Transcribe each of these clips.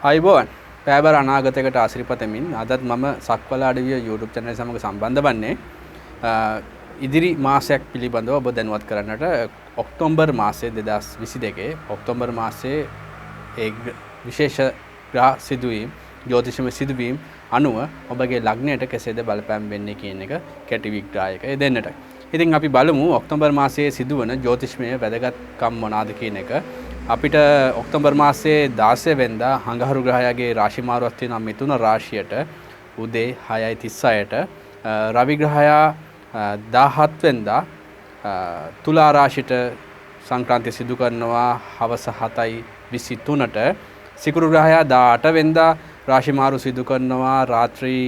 අයිබෝන් පෑබර අනාගතයකට ආශ්‍රිතපතමින් අදත් මම සක්වල අඩවිය YouTube channel සමග සම්බන්ධ වන්නේ ඉදිරි මාසයක් පිළිබඳව ඔබ දැනුවත් කරන්නට ඔක්තෝබර් මාසයේ 2022 ඔක්තෝබර් මාසයේ ඒ විශේෂ ග්‍රහ සිදුවීම් ජ්‍යොතිෂමය සිදුවීම් අනුව ඔබගේ ලග්නයට කෙසේද බලපෑම් වෙන්නේ කියන එක කැටි විග්‍රහයක දෙන්නට. ඉතින් අපි බලමු ඔක්තෝබර් මාසයේ සිදුවන ජ්‍යොතිෂමය වැදගත්කම් මොනවාද කියන එක. අපිට ඔක්තෝබර් මාසයේ 16 වෙනිදා හංගහරු ග්‍රහයාගේ රාශි මාරුවක් තියෙනවා මිථුන රාශියට උදේ 6:36ට රවි ග්‍රහයා 17 වෙනිදා තුලා රාශියට සංක්‍රාන්තිය සිදු කරනවා හවස 7:23ට සිකුරු ග්‍රහයා 18 වෙනිදා රාශි මාරු සිදු කරනවා රාත්‍රී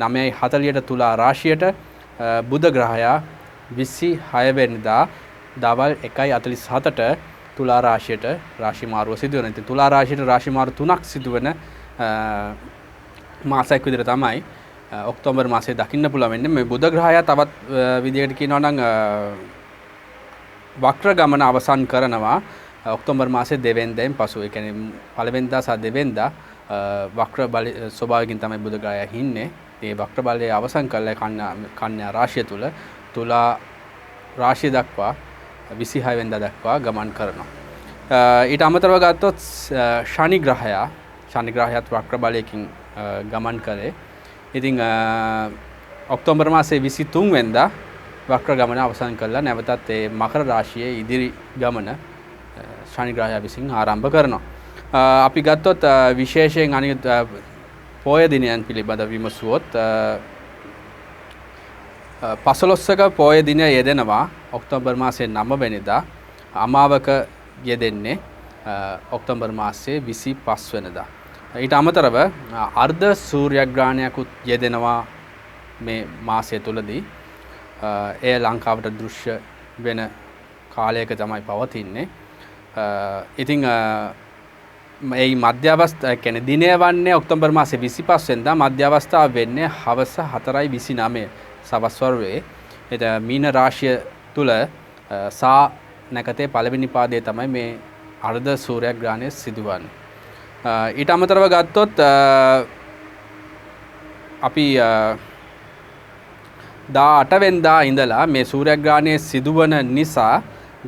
9:40ට තුලා රාශියට බුධ ග්‍රහයා 26 වෙනිදා දවල් 1:47ට තුලා රාශියට රාශි මාරුව සිදු වෙනවා. ඉතින් තුලා රාශියට රාශි මාරු 3ක් සිදු වෙන මාසයක් විදිහට තමයි ඔක්තෝබර් මාසයේ දකින්න පුළුවන් වෙන්නේ. මේ බුධ ග්‍රහයා තවත් විදිහකට කියනවා නම් වක්‍ර ගමන අවසන් කරනවා ඔක්තෝබර් මාසයේ 2 වෙනිදායින් පසු. ඒ කියන්නේ පළවෙනිදා සහ දෙවෙනිදා වක්‍ර බල ස්වභාවයෙන් තමයි බුධ ග්‍රහයා ඉන්නේ. ඒ වක්‍ර බලය අවසන් කළා කන්‍යා රාශිය තුල තුලා රාශිය දක්වා 26 වෙනිදා දක්වා ගමන් කරනවා. ඊට අමතරව ගත්තොත් ශනි ග්‍රහයාත් වක්‍ර බලයකින් ගමන් කරේ. ඉතින් ඔක්තෝබර් මාසයේ 23 වෙනිදා වක්‍ර ගමන අවසන් කළා. නැවතත් ඒ මකර රාශියේ ඉදිරි ගමන ශනි ග්‍රහයා විසින් ආරම්භ කරනවා. අපි ගත්තොත් විශේෂයෙන් අනිත් පොය දිනයන් පිළිබඳව විමසුවොත් 15ක පොය දිනය යෙදෙනවා ඔක්තෝබර් මාසයේ 9 වෙනිදා අමාවක යෙදෙන්නේ ඔක්තෝබර් මාසයේ 25 වෙනිදා. ඊට අමතරව අර්ධ සූර්යග්‍රහණයකුත් යෙදෙනවා මේ මාසය තුලදී. එය ලංකාවට දෘශ්‍ය වෙන කාලයක තමයි පවතින්නේ. ඉතින් මේ මධ්‍ය අවස්ථාව කියන්නේ දිනය වන්නේ ඔක්තෝබර් මාසයේ 25 වෙනිදා මධ්‍ය අවස්ථාව වෙන්නේ හවස 4:29 සවස් වරුවේ. එත මීන රාශිය තුල සා නැකතේ පළවෙනි පාදයේ තමයි මේ අර්ධ සූර්යග්‍රහණය සිදුවන්නේ. ඊට අමතරව ගත්තොත් අපි 18 වෙනිදා ඉඳලා මේ සූර්යග්‍රහණය සිදුවන නිසා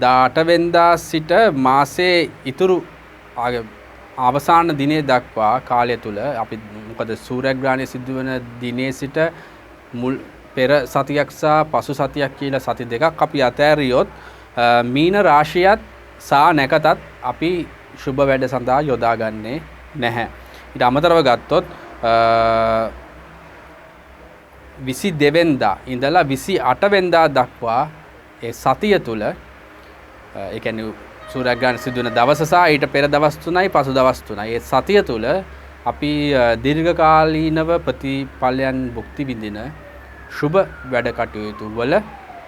18 වෙනිදා සිට මාසයේ ඉතුරු අවසාන දිනේ දක්වා කාලය තුල අපි මොකද සූර්යග්‍රහණය සිදුවන දිනේ සිට මුල් පෙර සතියක් සහ පසු සතියක් කියලා සති දෙකක් අපි අතෑරියොත් මීන රාශියත් සා නැකතත් අපි සුබ වැඩ සඳහා යොදාගන්නේ නැහැ. ඊට අමතරව ගත්තොත් 22 වෙනිදා ඉඳලා 28 වෙනිදා දක්වා ඒ සතිය තුල ඒ කියන්නේ සූර්යග්‍රහණ සිදු වෙන දවස සහ ඊට පෙර දවස් 3යි පසු දවස් 3යි ඒ සතිය තුල අපි දීර්ඝකාලීනව ප්‍රතිඵලයන් භුක්ති විඳින සුබ වැඩ කටයුතු වල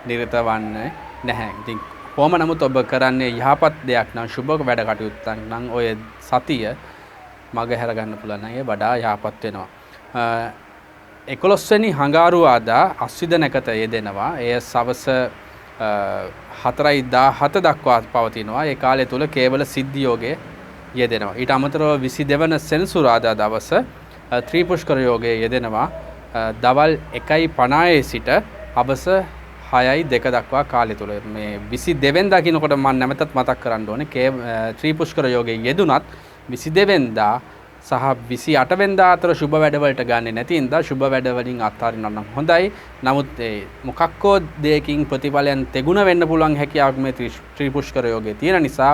නිරත වන්නේ නැහැ. ඉතින් කොහොම නමුත් ඔබ කරන්නේ යහපත් දෙයක් නම් සුබ වැඩ කටයුත්තක් නම් ඔය සතිය මග හැර ගන්න පුළුවන් නම් ඒ වඩා යහපත් වෙනවා. 11 වෙනි හංගාරුවාදා අස්විද නැකත යෙදෙනවා. එය සවස 4:17 දක්වා පවතිනවා. ඒ කාලය තුල කේවල සිද්ධි යෝගයේ යෙදෙනවා. ඊට අමතරව 22 වන සෙනසුරාදා දවස ත්‍රිපුෂ්කර යෝගයේ යෙදෙනවා. දවල් 1:50 සිට හවස 6:02 දක්වා කාලය තුල මේ 22 වෙනිදා කියනකොට මම නැවතත් මතක් කරන්න ඕනේ ත්‍රිපුෂ්කර යෝගයේ යෙදුනත් 22 වෙනිදා සහ 28 වෙනිදා අතර සුබ වැඩවලට ගන්නේ නැති ඉඳලා සුබ වැඩ වලින් අත්හරිනවා නම් හොඳයි. නමුත් ඒ මොකක්කෝ දෙයකින් ප්‍රතිඵලයන් තෙගුණ වෙන්න පුළුවන් හැකියාවක් මේ ත්‍රිපුෂ්කර යෝගයේ තියෙන නිසා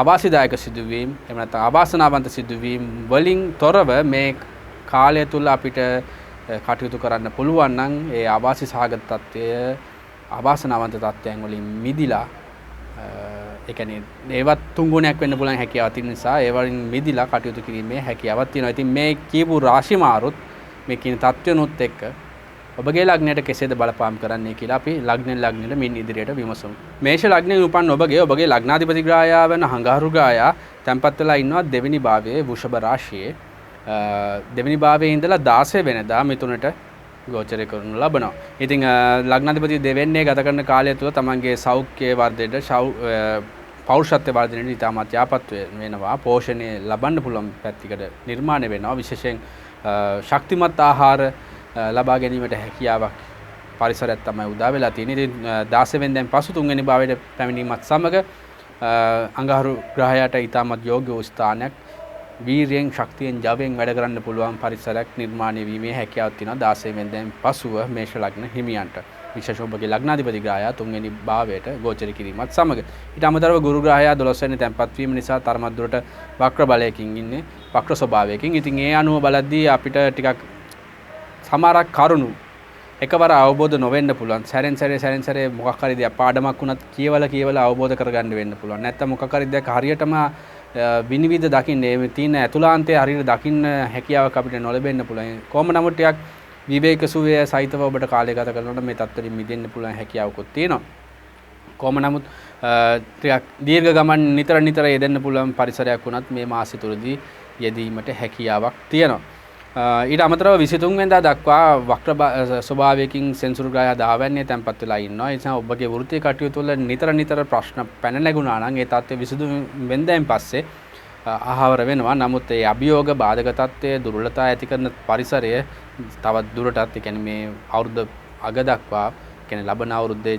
අවාසිදායක සිදුවීම් එහෙම නැත්නම් අවාසනාවන්ත සිදුවීම් වලින් තොරව මේ කාලය තුල අපිට කටයුතු කරන්න පුළුවන් නම් ඒ ආවාසි සහගත තත්ත්වය අවාසනාවන්ත තත්ත්වයන් වලින් මිදිලා ඒ කියන්නේ ඒවත් තුන් ගුණයක් වෙන්න පුළුවන් හැකියාවක් තියෙන නිසා ඒ වලින් මිදිලා කටයුතු කිරීමේ හැකියාවක් තියෙනවා. ඉතින් මේ කියපු රාශි මාරුත් මේ කියන තත්ත්වනුත් එක්ක ඔබගේ ලග්නයට කෙසේද බලපාම් කරන්නේ කියලා අපි ලග්නෙට මින් ඉදිරියට විමසමු. මේෂ ලග්නයේ උපන් ඔබගේ ලග්නාධිපති ග්‍රහයා වෙන හංගහරු ග්‍රහයා තැන්පත් වෙලා ඉන්නවා දෙවෙනි භාවයේ වෘෂභ රාශියේ. දෙවෙනි භාවයේ ඉඳලා 16 වෙනිදා මිථුනට ගෝචරය කරනු ලබනවා. ඉතින් ලග්නාධිපති දෙවෙන්නේ ගත කරන කාලය තුළ තමන්ගේ සෞඛ්‍ය වර්ධනයට පෞරුෂත්වය වර්ධනයට ඉතාමත් යාපත් වෙනවා. පෝෂණය ලබන්න පුළුවන් පැතිකඩ නිර්මාණය වෙනවා. විශේෂයෙන් ශක්තිමත් ආහාර ලබා ගැනීමට හැකියාවක් පරිසරයක් තමයි උදා වෙලා තියෙන්නේ. ඉතින් 16 වෙනිදාන් පසු 3 වෙනි භාවයට පැමිණීමත් සමග අඟහරු ග්‍රහයට ඉතාමත් යෝග්‍ය වූ ස්ථානයක් වීර්යෙන් ශක්තියෙන් ජවයෙන් වැඩ කරන්න පුළුවන් පරිසරයක් නිර්මාණය වීමේ හැකියාවක් තියෙනවා 16 වෙනිදාන් පසුව මේෂ ලග්න හිමියන්ට. විශේෂ ඔබගේ ලග්නාධිපති ග්‍රහයා 3 වෙනි භාවයට ගෝචර කිරීමත් සමග ඊට අමතරව ගුරු ග්‍රහයා 12 වෙනි තැන්පත් වීම නිසා තරමක් දුරට වක්‍ර බලයකින් ඉන්නේ වක්‍ර ස්වභාවයකින්. ඉතින් ඒ අනුව බලද්දී අපිට ටිකක් සමහරක් කරුණු එකවර අවබෝධ නොවෙන්න පුළුවන්. සැරෙන් සැරේ මොකක් හරි දෙයක් පාඩමක් වුණත් කියවලා අවබෝධ කරගන්න වෙන්න පුළුවන්. නැත්නම් මොකක් හරි දෙයක් හරියටම විනිවිද දකින්න මේ තියෙන ඇතුළාන්තයේ හරියට දකින්න හැකියාවක් අපිට නොලැබෙන්න පුළුවන්. කොහොම නමුත් ටිකක් විවේක සුවය සහිතව ඔබට කාලය ගත කරනකොට මේ තත්ත්වෙින් මිදෙන්න පුළුවන් හැකියාවකුත් තියෙනවා. කොහොම නමුත් ටිකක් දීර්ඝ ගමන් නිතර යෙදෙන්න පුළුවන් පරිසරයක් වුණත් මේ මාසය තුලදී යෙදීමට හැකියාවක් තියෙනවා. ඊට අමතරව 23 වෙනිදා දක්වා වක්‍ර ස්වභාවයකින් සෙන්සුරු ග්‍රහය 10 වෙනියේ තැන්පත් වෙලා ඉන්නවා. ඒ නිසා ඔබගේ වෘත්තීය කටයුතු වල නිතර ප්‍රශ්න පැන නැගුණා නම් ඒ තත්ත්වය 22 වෙනිදාන් පස්සේ අහවර වෙනවා. නමුත් ඒ අභියෝග බාධක තත්ත්වයේ දුර්වලතා ඇති කරන පරිසරය තවත් දුරටත් ඒ කියන්නේ මේ අවුරුද්ද අග දක්වා කියන්නේ ලබන අවුරුද්දේ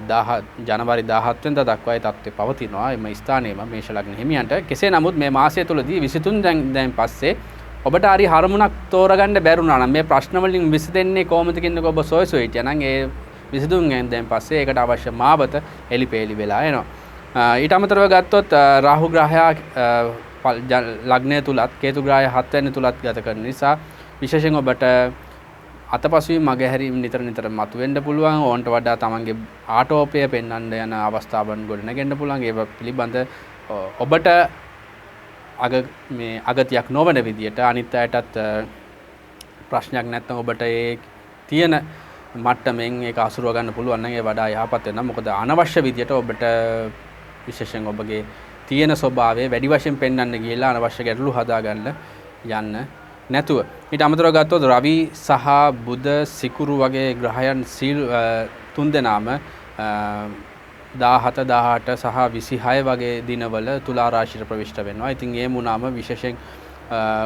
ජනවාරි 17 වෙනිදා දක්වා ඒ තත්ත්වය පවතිනවා. එම ස්ථානයේම මේෂ ලග්න හිමියන්ට. කෙසේ නමුත් මේ මාසය තුලදී 23 දැන් පස්සේ ඔබට හරි හරමුණක් තෝරගන්න බැරුණා නම් මේ ප්‍රශ්න වලින් විසඳෙන්නේ කොහොමද කියනක ඔබ සොය සොයිටියා නම් ඒ 23 දැන් පස්සේ ඒකට අවශ්‍ය මාවත එලිපෙලි වෙලා එනවා. ඊට අමතරව ගත්තොත් රාහු ග්‍රහයා ලග්නය තුලත් කේතු ග්‍රහය 7 වෙනි තුලත් ගත කරන නිසා විශේෂයෙන් ඔබට අතපසුවීම් මගහැරීම් නිතර මතුවෙන්න පුළුවන්. ඕන්ට වඩා තමන්ගේ ආටෝපය පෙන්වන්න යන අවස්ථාවන් ගොඩනගෙන්න පුළුවන්. ඒ පිළිබඳ ඔබට අගතියක් නොවන විදියට අනිත් අයටත් ප්‍රශ්නයක් නැත්නම් ඔබට ඒ තියෙන මට්ටමින් ඒක අසුරව ගන්න පුළුවන් නම් ඒ වඩා යහපත් වෙනවා. මොකද අනවශ්‍ය විදියට ඔබට විශේෂයෙන් ඔබගේ තියෙන ස්වභාවය වැඩි වශයෙන් පෙන්වන්න ගියලා අනවශ්‍ය ගැටලු හදාගන්න යන්න නැතුව. ඊට අමතරව ගත්තොත් රවි සහ බුධ සිකුරු වගේ ග්‍රහයන් තුන් දෙනාම 17 18 සහ 26 වගේ දිනවල තුලා රාශියට ප්‍රවිෂ්ඨ වෙනවා. ඉතින් ඒ මුණාම විශේෂයෙන්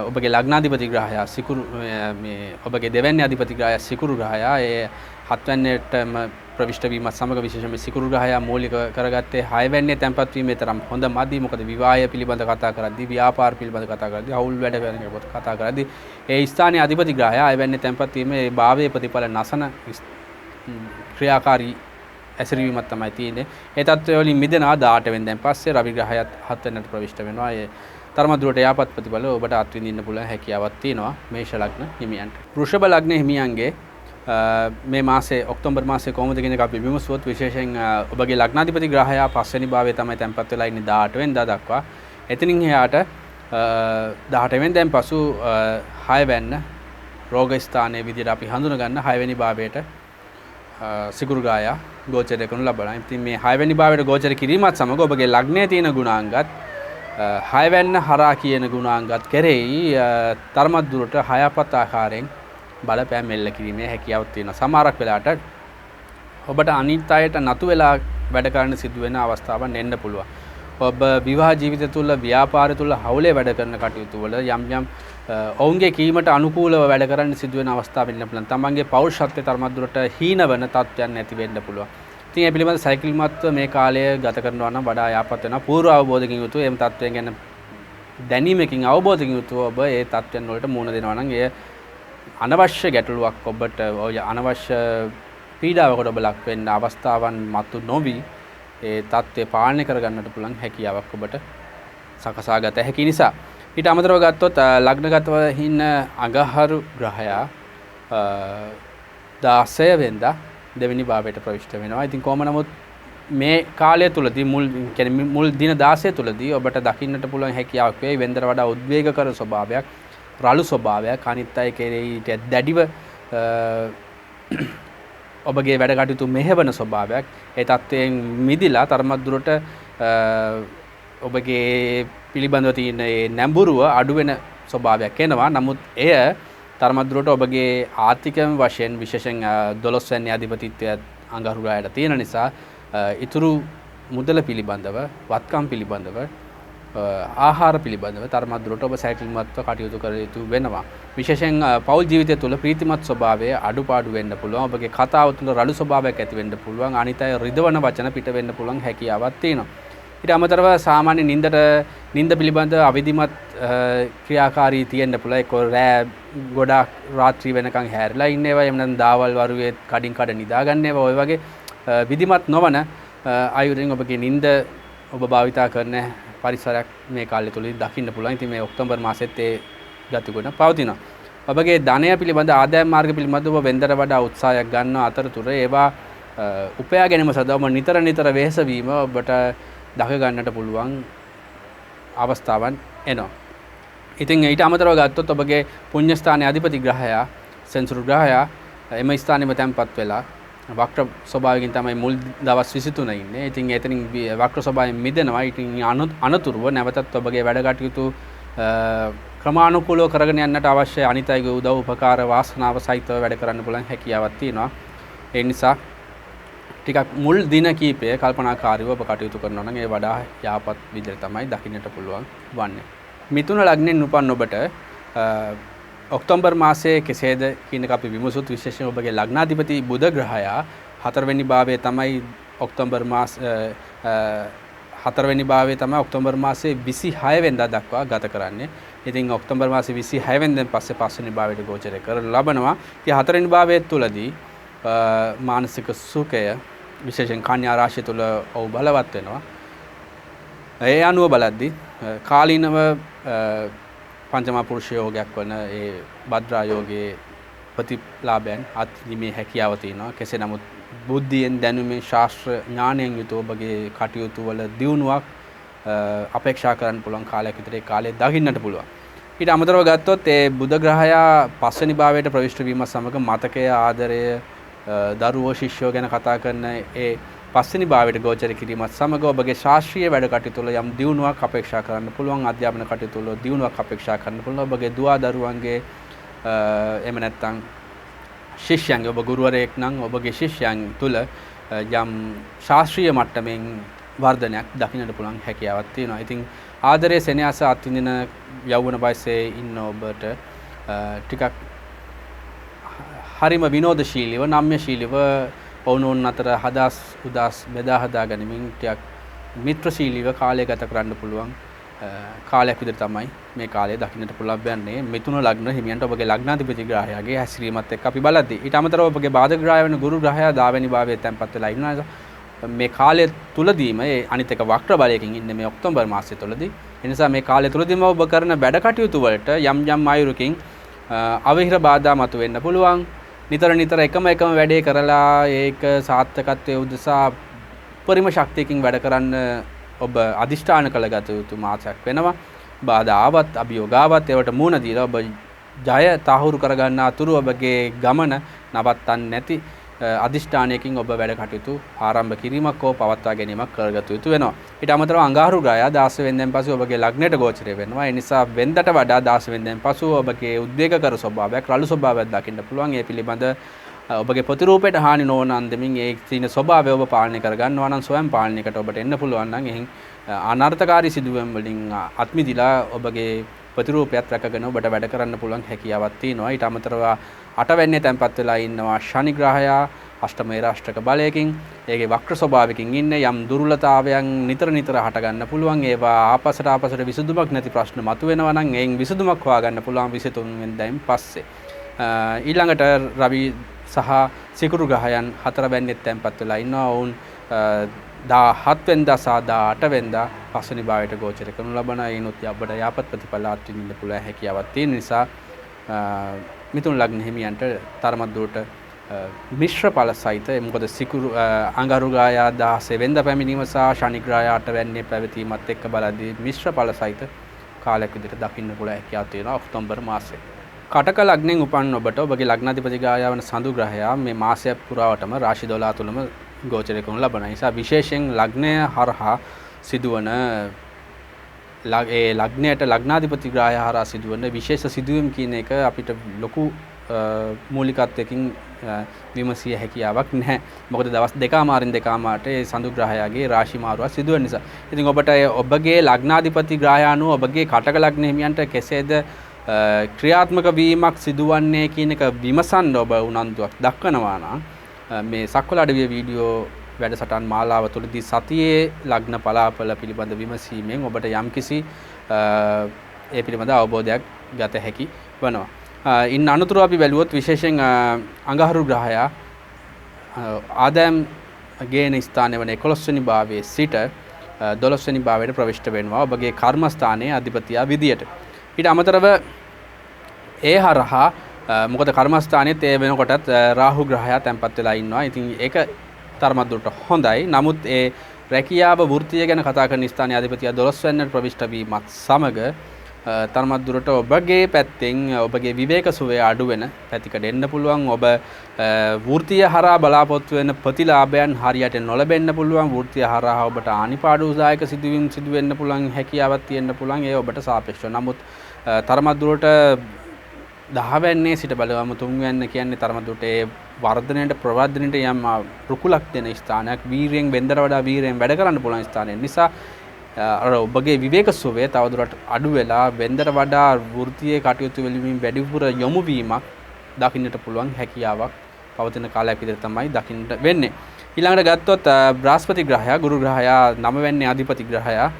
ඔබගේ ලග්නාධිපති ග්‍රහයා සිකුරු මේ ඔබගේ දෙවැනි අධිපති ග්‍රහයා සිකුරු ග්‍රහයා ඒ 7 වෙනියටම ප්‍රවිෂ්ඨ වීමත් සමග විශේෂයෙන්ම සිකුරු ග්‍රහයා මූලික කරගත්තේ 6 වෙනියේ තැන්පත් වීමේ තරම් හොඳ මදි. මොකද විවාහය පිළිබඳ කතා කරද්දී, ව්‍යාපාර පිළිබඳ කතා කරද්දී, හවුල් වැඩ පිළිබඳ කතා කරද්දී ඒ ස්ථානයේ අධිපති ග්‍රහයා 6 වෙනියේ තැන්පත් වීමේ භාවයේ ප්‍රතිඵල නැසන ක්‍රියාකාරී ඇසිරීමක් තමයි තියෙන්නේ. ඒ තත්ත්වය වලින් මිදෙනවා 18 වෙනිදාන් පස්සේ රවි ග්‍රහයත් 7 වෙනිදාට ප්‍රවිෂ්ඨ වෙනවා. ඒ තරම දුරට යාපත් ප්‍රතිඵල ඔබට අත්විඳින්න පුළුවන් හැකියාවක් තියෙනවා මේෂ ලග්න හිමියන්ට. වෘෂභ ලග්න හිමියන්ගේ මේ මාසේ ඔක්තෝබර් මාසේ කොහොමද කියන එක අපි විමසුවොත් විශේෂයෙන් ඔබගේ ලග්නාධිපති ග්‍රහයා 5 වෙනි භාවයේ තමයි තැන්පත් වෙලා ඉන්නේ 18 වෙනිදා දක්වා. එතනින් එහාට 18 වෙනිදාන් පසු 6 වෙනි රෝග ස්ථානයේ විදිහට අපි හඳුන ගන්න 6 වෙනි භාවයට සිකුරු ග්‍රහයා ගෝචරය කරනු ලබනවා. ඉතින් මේ 6 වෙනි භාවයට ගෝචර කිරීමත් සමග ඔබගේ ලග්නයේ තියෙන ගුණාංගත් 6 වෙනි හරහා කියන ගුණාංගත් කෙරෙහි තරමක් දුරට හයපත් ආකාරයෙන් බලපෑම් මෙල්ල කිරීමේ හැකියාවක් තියෙනවා. සමහරක් වෙලාවට ඔබට අනිත් අයට නතු වෙලා වැඩ කරන්න සිදු වෙන අවස්ථාවක් එන්න පුළුවන්. ඔබ විවාහ ජීවිතය තුළ, ව්‍යාපාරය තුළ හවුලේ වැඩ කරන කටයුතු වල යම් ඔවුන්ගේ කීමට අනුකූලව වැඩ කරන්න සිදු වෙන අවස්ථා වෙන්න පුළුවන්. තමන්ගේ පෞරුෂත්වයේ තරමක් දුරට හීන වෙන තත්ත්වයන් නැති වෙන්න පුළුවන්. ඉතින් ඒ පිළිබඳ සයිකිල්මත්ව මේ කාලය ගත කරනවා නම් වඩා යහපත් වෙනවා. පූර්ව අවබෝධකින් යුතුව එම් තත්ත්වයන් ගැන දැනීමකින් අවබෝධකින් යුතුව ඔබ ඒ තත්ත්වයන් වලට මුහුණ දෙනවා නම් එය අනවශ්‍ය ගැටලුවක් ඔබට අනවශ්‍ය පීඩාවකට ඔබ ලක් වෙන්න අවස්ථාවන් මතු නොවි ඒ தත්ත්වය පාලනය කරගන්නට පුළුවන් හැකියාවක් ඔබට සකසා ගත හැකි නිසා. ඊට අමතරව ගත්තොත් ලග්නගතව ඉන්න අඟහරු ග්‍රහයා 16 වෙනිදා දෙවෙනි භාවයට ප්‍රවිෂ්ඨ වෙනවා. ඉතින් කොහොම නමුත් මේ කාලය තුලදී මුල් දින 16 තුලදී ඔබට දකින්නට පුළුවන් හැකියාවක් වෙයි වෙනදට වඩා උද්වේගකර ස්වභාවයක්, රළු ස්වභාවයක්, අනිත් අය කෙරෙහි දැඩිව ඔබගේ වැඩ කටයුතු මෙහෙවන ස්වභාවයක්. ඒ තත්ත්වයෙන් මිදිලා තරමක් දුරට ඔබගේ පිළිබඳව තියෙන ඒ නැඹුරුව අඩු වෙන ස්වභාවයක් එනවා. නමුත් එය තරමක් දුරට ඔබගේ ආර්ථිකම වශයෙන් විශේෂයෙන් 12 වෙනි අධිපතිත්වය අඟහරු ග්‍රහයට තියෙන නිසා ඉතුරු මුදල පිළිබඳව, වත්කම් පිළිබඳව, ආහාර පිළිබඳව තරමක් දුරට ඔබ සැලකිලිමත්ව කටයුතු කර යුතු වෙනවා. විශේෂයෙන් පෞල් ජීවිතය තුළ ප්‍රීතිමත් ස්වභාවය අඩුපාඩු වෙන්න පුළුවන්. ඔබගේ කතාව තුළ රළු ස්වභාවයක් ඇති වෙන්න පුළුවන්. අනිත් අය රිදවන වචන පිට වෙන්න පුළුවන් හැකියාවක් තියෙනවා. ඊට අමතරව සාමාන්‍ය නිින්ද පිළිබඳ අවිධිමත් ක්‍රියාකාරී තියෙන්න පුළුවන්. ඒක රෑ ගොඩාක් රාත්‍රී වෙනකන් හැරිලා ඉන්න ඒවා, එහෙම නැත්නම් දාවල් වරුවේ කඩින් කඩ නිදා ගන්න ඒවා, ඔය වගේ විධිමත් නොවන අයුරින් ඔබගේ නිින්ද ඔබ භාවිතා කරන පරිසරයක් මේ කාලය තුලදී දකින්න පුළුවන්. ඉතින් මේ ඔක්තෝබර් මාසෙත් ඒ ගතිගුණ පවතිනවා. ඔබගේ ධනය පිළිබඳ ආදායම් මාර්ග පිළිබඳ ඔබ වෙන්දට වඩා උත්සාහයක් ගන්න අතරතුර ඒවා උපයා ගැනීම සඳහා ඔබ නිතර වෙහෙස වීම ඔබට දක ගන්නට පුළුවන් අවස්ථාවන් එනවා. ඉතින් ඊට අමතරව ගත්තොත් ඔබගේ පුණ්‍ය ස්ථානයේ අධිපති ග්‍රහයා සෙන්සුරු ග්‍රහයා එම ස්ථානෙම තැන්පත් වෙලා වක්‍ර ස්වභාවයෙන් තමයි මුල් දවස් 23 ඉන්නේ. ඉතින් එතනින් වක්‍ර ස්වභාවයෙන් මිදෙනවා. ඉතින් අනතුරුව නැවතත් ඔබගේ වැඩ කටයුතු ක්‍රමානුකූලව කරගෙන යන්නට අවශ්‍ය අනිත් අයගේ උදව් උපකාර වාසනාව සහිතව වැඩ කරන්න පුළුවන් හැකියාවක් තියෙනවා. ඒ නිසා ටිකක් මුල් දින කීපය කල්පනාකාරීව ඔබ කටයුතු කරනවා නම් ඒ වඩා යාපත් විදිහට තමයි දකින්නට පුළුවන් වන්නේ. මිථුන ලග්නෙන් උපන් ඔබට ඔක්තෝබර් මාසයේ කෙසේද කියන එක අපි විමසුත් විශේෂයෙන් ඔබගේ ලග්නාධිපති බුධ ග්‍රහයා 4 වෙනි භාවයේ තමයි ඔක්තෝබර් ඔක්තෝබර් මාසයේ 26 වෙනිදා දක්වා ගත කරන්නේ. ඉතින් ඔක්තෝබර් මාසයේ 26 වෙනිදාන් පස්සේ 5 වෙනි භාවයට ගෝචරය කරන ලබනවා. ඉතින් 4 වෙනි භාවයේ තුලදී මානසික සුඛය විශේෂයෙන් කන්‍යා රාශිය තුල ඔව් බලවත් වෙනවා. ඒ අනුව බලද්දී කාලීනව පංචම පුරුෂ යෝගයක් වන ඒ භද්‍රා යෝගයේ ප්‍රතිලාභයන් අත්දීමේ හැකියාව තියෙනවා. කෙසේ නමුත් බුද්ධියෙන් දැනුමේ ශාස්ත්‍ර ඥානයෙන් යුතුව ඔබගේ කටයුතු වල දියුණුවක් අපේක්ෂා කරන්න පුළුවන් කාලයක් විතර ඒ කාලේ දකින්නට පුළුවන්. ඊට අමතරව ගත්තොත් ඒ බුධ ග්‍රහයා 5 වෙනි භාවයට ප්‍රවිෂ්ඨ වීම සමග මතකය ආදරය දරුවෝ ශිෂ්‍යෝ ගැන කතා කරන ඒ 5 වෙනි භාවයට ගෝචර කිරීමත් සමග ඔබගේ ශාස්ත්‍රීය වැඩ කටයුතු වල යම් දියුණුවක් අපේක්ෂා කරන්න පුළුවන්. අධ්‍යාපන කටයුතු වල දියුණුවක් අපේක්ෂා කරන්න පුළුවන්. ඔබගේ දුවා දරුවන්ගේ එහෙම නැත්නම් ශිෂ්‍යයන්ගේ ඔබ ගුරුවරයෙක් නම් ඔබගේ ශිෂ්‍යයන් තුල යම් ශාස්ත්‍රීය මට්ටමින් වර්ධනයක් දකින්නට පුළුවන් හැකියාවක් තියෙනවා. ඉතින් ආදරයේ සෙනෙහස අත්විඳින යෞවන වයසේ ඉන්න ඔබට ටිකක් හරිම විනෝදශීලීව නම්‍යශීලීව ඔවුන් අතර හදාස් උදාස් බෙදා හදා ගැනීමෙන් ටිකක් මිත්‍රශීලීව කාලය ගත කරන්න පුළුවන් කාලයක් විදිහට තමයි මේ කාලය දකින්නට පුළුවන් වෙන්නේ. මිථුන ලග්න හිමියන්ට ඔබගේ ලග්නාධිපති ග්‍රහයාගේ හැසිරීමත් එක්ක අපි බලද්දී ඊට අමතරව ඔබගේ බාධක ග්‍රහය වෙන ගුරු ග්‍රහයා 10 වෙනි භාවයේ තැන්පත් වෙලා ඉන්නවා. මේ කාලය තුලදීම ඒ අනිත් එක වක්‍ර බලයකින් ඉන්නේ මේ ඔක්තෝබර් මාසය තුලදී. ඒ නිසා මේ කාලය තුලදීම ඔබ කරන වැඩ කටයුතු වලට යම් ආයුරකින් අවහිර බාධා මතුවෙන්න පුළුවන්. නිතර එකම වැඩේ කරලා ඒක සාර්ථකත්වයේ උදෙසා පරිම ශක්තියකින් වැඩ කරන්න ඔබ අදිෂ්ඨාන කළගත යුතු මාසයක් වෙනවා. බාධා ආවත් අභියෝග ආවත් ඒවට මුහුණ දීලා ඔබ ජය තහවුරු කරගන්න අතුරු ඔබගේ ගමන නවත්තන්නේ නැති අදිෂ්ඨානයකින් ඔබ වැඩ කටයුතු ආරම්භ කිරීමක් හෝ පවත්වා ගැනීමක් කරගත යුතු වෙනවා. ඊට අමතරව අඟහරු ග්‍රහයා 16 වෙනිදාන් පසු ඔබගේ ලග්නයට ගෝචරය වෙනවා. ඒ නිසා වෙනදට වඩා 16 වෙනිදාන් පසු ඔබගේ උද්වේගකර ස්වභාවයක්, රළු ස්වභාවයක් දකින්න පුළුවන්. ඒ පිළිබඳ ඔබගේ ප්‍රතිරූපයට හානි නොවන අන්දමින් ඒ තියෙන ස්වභාවය ඔබ පාලනය කර ගන්නවා නම් ස්වයං පාලනයකට ඔබට එන්න පුළුවන් නම් එහෙන් අනර්ථකාරී සිදුවීම් වලින් අත්මිදිලා ඔබගේ ප්‍රතිරූපයත් රැකගෙන ඔබට වැඩ කරන්න පුළුවන් හැකියාවක් තියෙනවා. ඊට අමතරව 8 වෙනිදේ තැන්පත් වෙලා ඉන්නවා ශනි ග්‍රහයා අෂ්ටමේ රාෂ්ටක බලයකින්. ඒකේ වක්‍ර ස්වභාවයකින් ඉන්නේ යම් දුර්වලතාවයන් නිතර හට ගන්න පුළුවන්. ඒවා ආපසට විසඳුමක් නැති ප්‍රශ්න මතුවෙනවා නම් එයින් විසඳුමක් හොයාගන්න පුළුවන් 23 වෙනිදායින් පස්සේ. ඊළඟට රවි සහ සිකුරු ග්‍රහයන් 4 වෙනිදේ තැන්පත් වෙලා ඉන්නවා. ඔවුන් 17 වෙනිදා සහ 18 වෙනිදා පස්වෙනි භාවයට ගෝචර කරනු ලබන ඒනොත් අපට යාපත් ප්‍රතිඵල අත්විඳින්න පුළුවන් හැකියාවක් තියෙන නිසා මිථුන ලග්න හිමියන්ට තරමක් දුරට මිශ්‍ර ඵල සහිත මොකද සිකුරු අඟහරු ග්‍රහයා 16 වෙනිදා පැමිණීම සහ ශනි ග්‍රහයා 8 වෙනිදා පැවතීමත් එක්ක බලද්දී මිශ්‍ර ඵල සහිත කාලයක් විදිහට දකින්න පුළුවන් හැකියාවක් තියෙනවා ඔක්තෝබර් මාසයේ. කටක ලග්නෙන් උපන් ඔබට ඔබගේ ලග්නාධිපති ග්‍රහයා වන සඳු ග්‍රහයා මේ මාසය පුරාවටම රාශි 12 තුලම ගෝචරය කරනු ලබන නිසා විශේෂයෙන් ලග්නය හරහා සිදුවන ඒ ලග්නයට ලග්නාධිපති ග්‍රහය හරහා සිදුවන විශේෂ සිදුවීම් කියන එක අපිට ලොකු මූලිකත්වයකින් විමසිය හැකියාවක් නැහැ. මොකද දවස් දෙකමාරින් දෙකමාරට ඒ සඳු ග්‍රහයාගේ රාශි මාරුවක් සිදු වෙන නිසා. ඉතින් ඔබට ඔබගේ ලග්නාධිපති ග්‍රහය අනුව ඔබගේ කටක ලග්න හිමියන්ට කෙසේද ක්‍රියාත්මක වීමක් සිදුවන්නේ කියන එක විමසන්න ඔබ උනන්දුවක් දක්වනවා නම් මේ සක්වල අඩවිය වීඩියෝ වැඩසටහන් මාලාව තුළදී සතියේ ලග්න පලාපල පිළිබඳ විමසීමෙන් ඔබට යම්කිසි ඒ පිළිබඳ අවබෝධයක් ගත හැකි වෙනවා. ඉන් අනතුරු අපි බැලුවොත් විශේෂයෙන් අඟහරු ග්‍රහයා ආදායම් ගේන ස්ථානය වන 11 වෙනි භාවයේ සිට 12 වෙනි භාවයට ප්‍රවිෂ්ඨ වෙනවා ඔබගේ කර්මස්ථානයේ අධිපතියා විදියට. ඊට අමතරව ඒ හරහා මොකද කර්මස්ථානයේ ඒ වෙනකොටත් රාහු ග්‍රහයා තැන්පත් වෙලා ඉන්නවා. ඉතින් ඒක තරමක් දුරට හොඳයි. නමුත් ඒ රැකියාව වෘත්තිය ගැන කතා කරන ස්ථානයේ අධිපතියා 12 වෙනිට ප්‍රවිෂ්ඨ වීමත් සමග තරමක් දුරට ඔබගේ පැත්තෙන් ඔබගේ විවේක සුවය අඩු වෙන පැතිකඩ එන්න පුළුවන්. ඔබ වෘත්තිය හරහා බලාපොරොත්තු වෙන ප්‍රතිලාභයන් හරියට නොලැබෙන්න පුළුවන්. වෘත්තිය හරහා ඔබට ආනිපාඩුදායක සිදුවීම් සිදු වෙන්න පුළුවන් හැකියාවක් තියෙන්න පුළුවන්. ඒ ඔබට සාපේක්ෂව. නමුත් තරමක් දුරට 10 වෙනියේ සිට බලවම 3 වෙනි කියන්නේ තරමක් දුරට ඒ වර්ධනයට ප්‍රවර්ධනයට යම් රුකුලක් දෙන ස්ථානයක්. වීරයෙන් වෙන්දර වඩා වීරයෙන් වැඩ කරන්න පුළුවන් ස්ථානයක් නිසා අර ඔබගේ විවේක සුවය තවදුරටත් අඩු වෙලා වෙන්දර වඩා වෘත්තීය කටයුතු වලින් වැඩිපුර යොමු වීමක් දකින්නට පුළුවන් හැකියාවක් පවතින කාලයක් විදිහට තමයි දකින්නට වෙන්නේ. ඊළඟට ගත්තොත් බ්‍රහස්පති ග්‍රහයා ගුරු ග්‍රහයා 9 වෙනි අධිපති ග්‍රහයා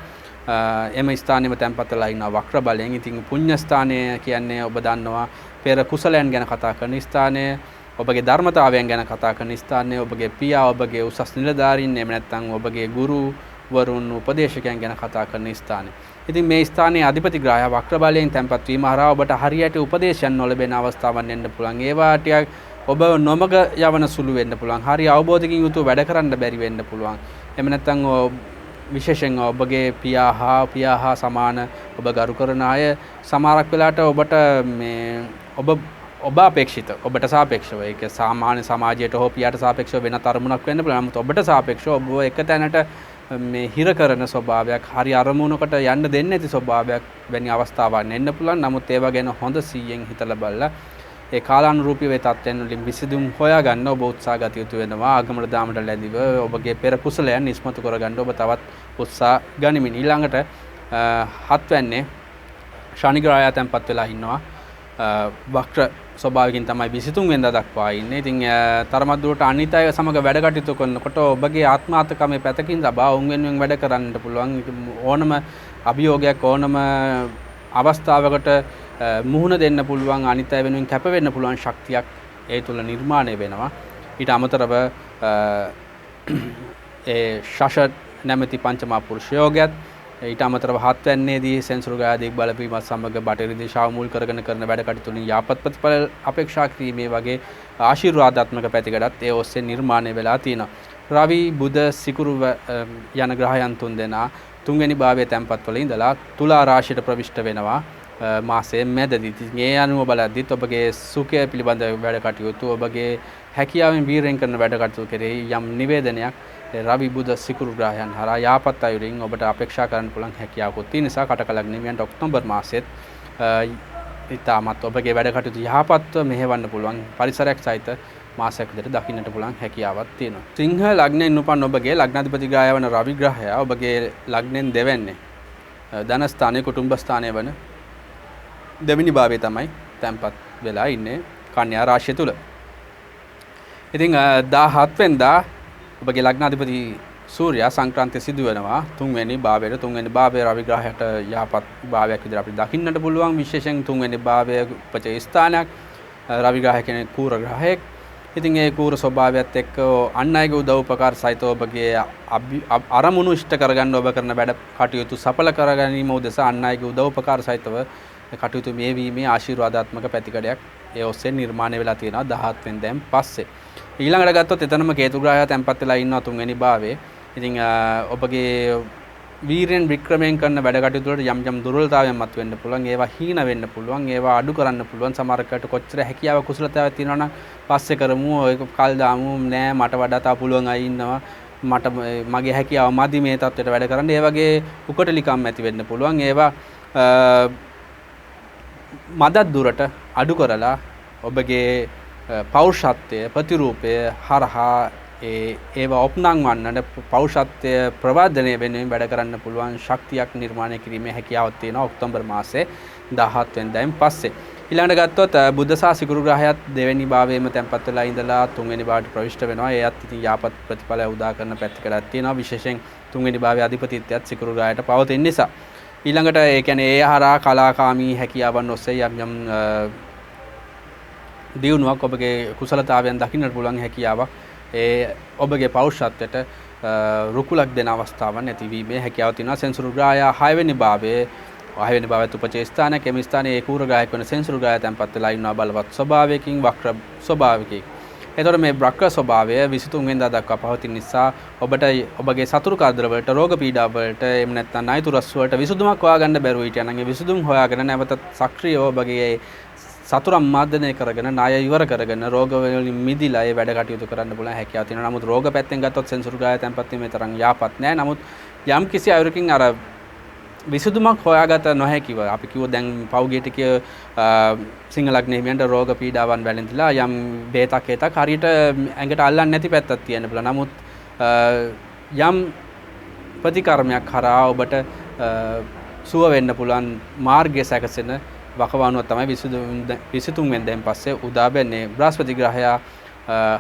එම ස්ථානෙම තැන්පත් වෙලා ඉන්නවා වක්‍ර බලයෙන්. ඉතින් පුණ්‍ය ස්ථානය කියන්නේ ඔබ දන්නවා පෙර කුසලයන් ගැන කතා කරන ස්ථානය, ඔබගේ ධර්මතාවයන් ගැන කතා කරන ස්ථානය, ඔබගේ පියා, ඔබගේ උසස් නිලධාරීන්, එහෙම නැත්නම් ඔබගේ ගුරු වරුන් උපදේශකයන් ගැන කතා කරන ස්ථානය. ඉතින් මේ ස්ථානයේ අධිපති ග්‍රහයා වක්‍ර බලයෙන් තැන්පත් වීම හරහා ඔබට හරියට උපදේශයන් නොලැබෙන අවස්ථාවන් එන්න පුළුවන්. ඒවා ටිකක් ඔබ නොමග යවන සුළු වෙන්න පුළුවන්. හරි අවබෝධකින් යුතුව වැඩ කරන්න බැරි වෙන්න පුළුවන්. එහෙම නැත්නම් විශේෂයෙන් ඔබගේ පියා හා සමාන ඔබ ගරු කරන අය සමහරක් වෙලාවට ඔබට මේ ඔබ අපේක්ෂිත ඔබට සාපේක්ෂව ඒක සාමාන්‍ය සමාජයට හෝ පියාට සාපේක්ෂව වෙන තරමුණක් වෙන්න පුළුවන්. නමුත් ඔබට සාපේක්ෂව ඔබ එක තැනට මේ හිර කරන ස්වභාවයක්, හරි අරමුණකට යන්න දෙන්නේ නැති ස්වභාවයක් වැනි අවස්ථාවන් එන්න පුළුවන්. නමුත් ඒවා ගැන හොඳ සිහියෙන් හිතලා බලලා ඒ කාලානුරූපී වේ තත්ත්වයන් වලින් විසඳුම් හොයාගන්න ඔබ උත්සාහ ගත යුතු වෙනවා. ආගමට දාමට ලැබිව ඔබගේ පෙර කුසලයන් ඉස්මතු කරගන්න ඔබ තවත් උත්සාහ ගනිමින් ඊළඟට 7 වෙන්නේ ශනි ග්‍රහයා තැන්පත් වෙලා ඉන්නවා. වක්‍ර ස්වභාවයෙන් තමයි 23 වෙනිදා දක්වා ඉන්නේ. ඉතින් තරමක් දුරට අනිත් අය සමග වැඩ කටයුතු කරනකොට ඔබගේ ආත්මාර්ථකමේ පැතකින් ලබා උන් වෙනුවෙන් වැඩ කරන්නට පුළුවන්. ඕනම අභියෝගයක් ඕනම අවස්ථාවකට මුහුණ දෙන්න පුළුවන්, අනිත් අය වෙනුවෙන් කැප වෙන්න පුළුවන් ශක්තියක් ඒ තුල නිර්මාණය වෙනවා. ඊට අමතරව ඒ ශෂ නැමැති පංචමා පුරුෂ යෝගයත් ඊට අමතරව 7 වෙනියේදී සෙන්සුරුගා දික් බලපීමත් සමග බටහිර දිශාව මුල් කරගෙන කරන වැඩ කටයුතු වලින් යාපත් ප්‍රතිඵල අපේක්ෂා කිරීමේ වගේ ආශිර්වාදාත්මක පැතිකඩත් ඒ ඔස්සේ නිර්මාණය වෙලා තියෙනවා. රවි, බුධ, සිකුරු යන ග්‍රහයන් තුන්දෙනා 3 වෙනි භාවයේ තැන්පත් වල ඉඳලා තුලා රාශියට ප්‍රවිෂ්ඨ වෙනවා මාසයේ මැදදී. මේ අනුව බලද්දිත් ඔබගේ සුඛය පිළිබඳ වැඩ කටයුතු, ඔබගේ හැකියාවෙන් වීරයෙන් කරන වැඩ කටයුතු කෙරෙහි යම් නිවේදනයක් රවි, බුධ, සිකුරු ග්‍රහයන් හරහා යාපත් අයුරින් ඔබට අපේක්ෂා කරන්න පුළුවන් හැකියාවක් තියෙන නිසා කටක ලග්නෙමියන්ට ඔක්තෝබර් මාසෙත් ඉතාමත් ඔබගේ වැඩ කටයුතු යහපත්ව මෙහෙවන්න පුළුවන් පරිසරයක් සහිත මාසයක් විදිහට දකින්නට පුළුවන් හැකියාවක් තියෙනවා. සිංහ ලග්නයෙන් උපන් ඔබගේ ලග්නාධිපති ග්‍රහය වන රවි ග්‍රහයා ඔබගේ ලග්නෙන් දෙවැන්නේ ධන ස්ථානයේ කුටුම්බ ස්ථානයේ වන දෙවෙනි භාවයේ තමයි තැන්පත් වෙලා ඉන්නේ කන්‍යා රාශිය තුල. ඉතින් 17 වෙනිදා ඔබගේ ලග්නාධිපති සූර්යයා සංක්‍රාන්තිය සිදු වෙනවා 3 වෙනි භාවයට. 3 වෙනි භාවයේ රවි ග්‍රහයට යහපත් භාවයක් විදිහට අපිට දකින්නට පුළුවන්. විශේෂයෙන් 3 වෙනි භාවයේ උපචේ ස්ථානයක්. රවි ග්‍රහය කියන්නේ කූර ග්‍රහයෙක්. ඉතින් ඒ කූර ස්වභාවයත් එක්ක අන් අයගේ උදව් උපකාර සහිතව ඔබගේ අරමුණු ඉෂ්ට කරගන්න ඔබ කරන වැඩ කටයුතු සඵල කරගැනීම උදෙසා අන් අයගේ උදව් උපකාර සහිතව කටයුතු මේවීමේ ආශිර්වාදාත්මක පැතිකඩයක් ඒ ඔස්සේ නිර්මාණය වෙලා තියෙනවා 17 වෙනිදාන් පස්සේ. ඊළඟට ගත්තොත් එතනම කේතු ග්‍රහයා තැන්පත් වෙලා ඉන්නවා 3 වෙනි භාවයේ. ඉතින් ඔබගේ වීරයෙන් වික්‍රමයෙන් කරන වැඩ කටයුතු වලට යම් යම් දුර්වලතාවයන් මත වෙන්න පුළුවන්. ඒවා හීන වෙන්න පුළුවන්. ඒවා අඩු කරන්න පුළුවන්. සමහරකට කොච්චර හැකියාව කුසලතාවයක් තියෙනවා නම් පස්සේ කරමු, ඒක කල් දාමු, නෑ මට වඩා තා පුළුවන් අය ඉන්නවා, මට මගේ හැකියාව මදි මේ තත්ත්වයට වැඩ කරන්න. ඒ වගේ උකටලිකම් ඇති වෙන්න පුළුවන්. ඒවා මදක් දුරට අඩු කරලා ඔබගේ පෞරුෂත්වය ප්‍රතිරූපය හරහා ඒවා ඔප්නං වන්නට පෞරුෂත්වය ප්‍රවර්ධනය වෙනුවෙන් වැඩ කරන්න පුළුවන් ශක්තියක් නිර්මාණය කිරීමේ හැකියාවක් තියෙනවා ඔක්තෝබර් මාසේ 17 වෙනිදායින් පස්සේ. ඊළඟට ගත්තොත් බුද්ධ සා සිකුරු ග්‍රහයත් දෙවෙනි භාවයේම තැන්පත් වෙලා ඉඳලා තුන්වෙනි භාවයට ප්‍රවිෂ්ඨ වෙනවා. ඒත් ඉතින් යාපත් ප්‍රතිඵල උදා කරන පැත්තකටත් තියෙනවා. විශේෂයෙන් තුන්වෙනි භාවයේ අධිපතිත්වයත් සිකුරු ග්‍රහයට පවතින නිසා. ඊළඟට ඒ කියන්නේ ඒ හරහා කලාකාමී හැකියාවන් ඔස්සේ යම් දියුණුවක් ඔබගේ කුසලතාවයන් දකින්නට පුළුවන් හැකියාවක් ඒ ඔබගේ පෞරුෂත්වයට රුකුලක් දෙන අවස්ථාවක් නැතිවීමේ හැකියාව තියෙනවා. සෙන්සුරු ග්‍රහය 6 වෙනි භාවයේ 6 වෙනි භාවයේ උපචේ ස්ථානයේ කෙමි ස්ථානයේ ඒකූර ග්‍රහයක් වෙන සෙන්සුරු ග්‍රහය තැන්පත් වෙලා ඉන්නවා බලවත් ස්වභාවයකින් වක්‍ර ස්වභාවයකින්. එතකොට මේ වක්‍ර ස්වභාවය 23 වෙනිදා දක්වා පවතින නිසා ඔබට ඔබගේ සතුරු කරදර වලට රෝග පීඩා වලට එහෙම නැත්නම් නයිතුරස් වලට විසඳුමක් හොයාගන්න බැරුව හිටියනම් ඒ විසඳුම් හොයාගෙන නැවත සක්‍රියව ඔබගේ සතුරන් මාර්ධනය කරගෙන ණය ඉවර කරගෙන රෝග වලින් මිදිලා ඒ වැඩ කටයුතු කරන්න පුළුවන් හැකියාව තියෙනවා. නමුත් රෝග පැත්තෙන් ගත්තොත් සෙන්සුරු ග්‍රහය තැන්පත් වීමේ තරම් යාපත් නැහැ. නමුත් යම් කිසි අයුරකින් අර විසඳුමක් හොයාගත නොහැකිව අපි කිව්ව දැන් පෞගිය ටිකේ සිංහලග්න හිමියන්ට රෝග පීඩාවන් වැළඳිලා යම් බේතක් හේතක් හරියට ඇඟට අල්ලන්නේ නැති පැත්තක් තියෙන පුළුවන්. නමුත් යම් ප්‍රතිකර්මයක් කරා ඔබට සුව වෙන්න පුළුවන් මාර්ගය සැකසෙන වකවානුව තමයි 23 වෙනිදාන් පස්සේ උදා වෙන්නේ. බ්‍රහස්පති ග්‍රහයා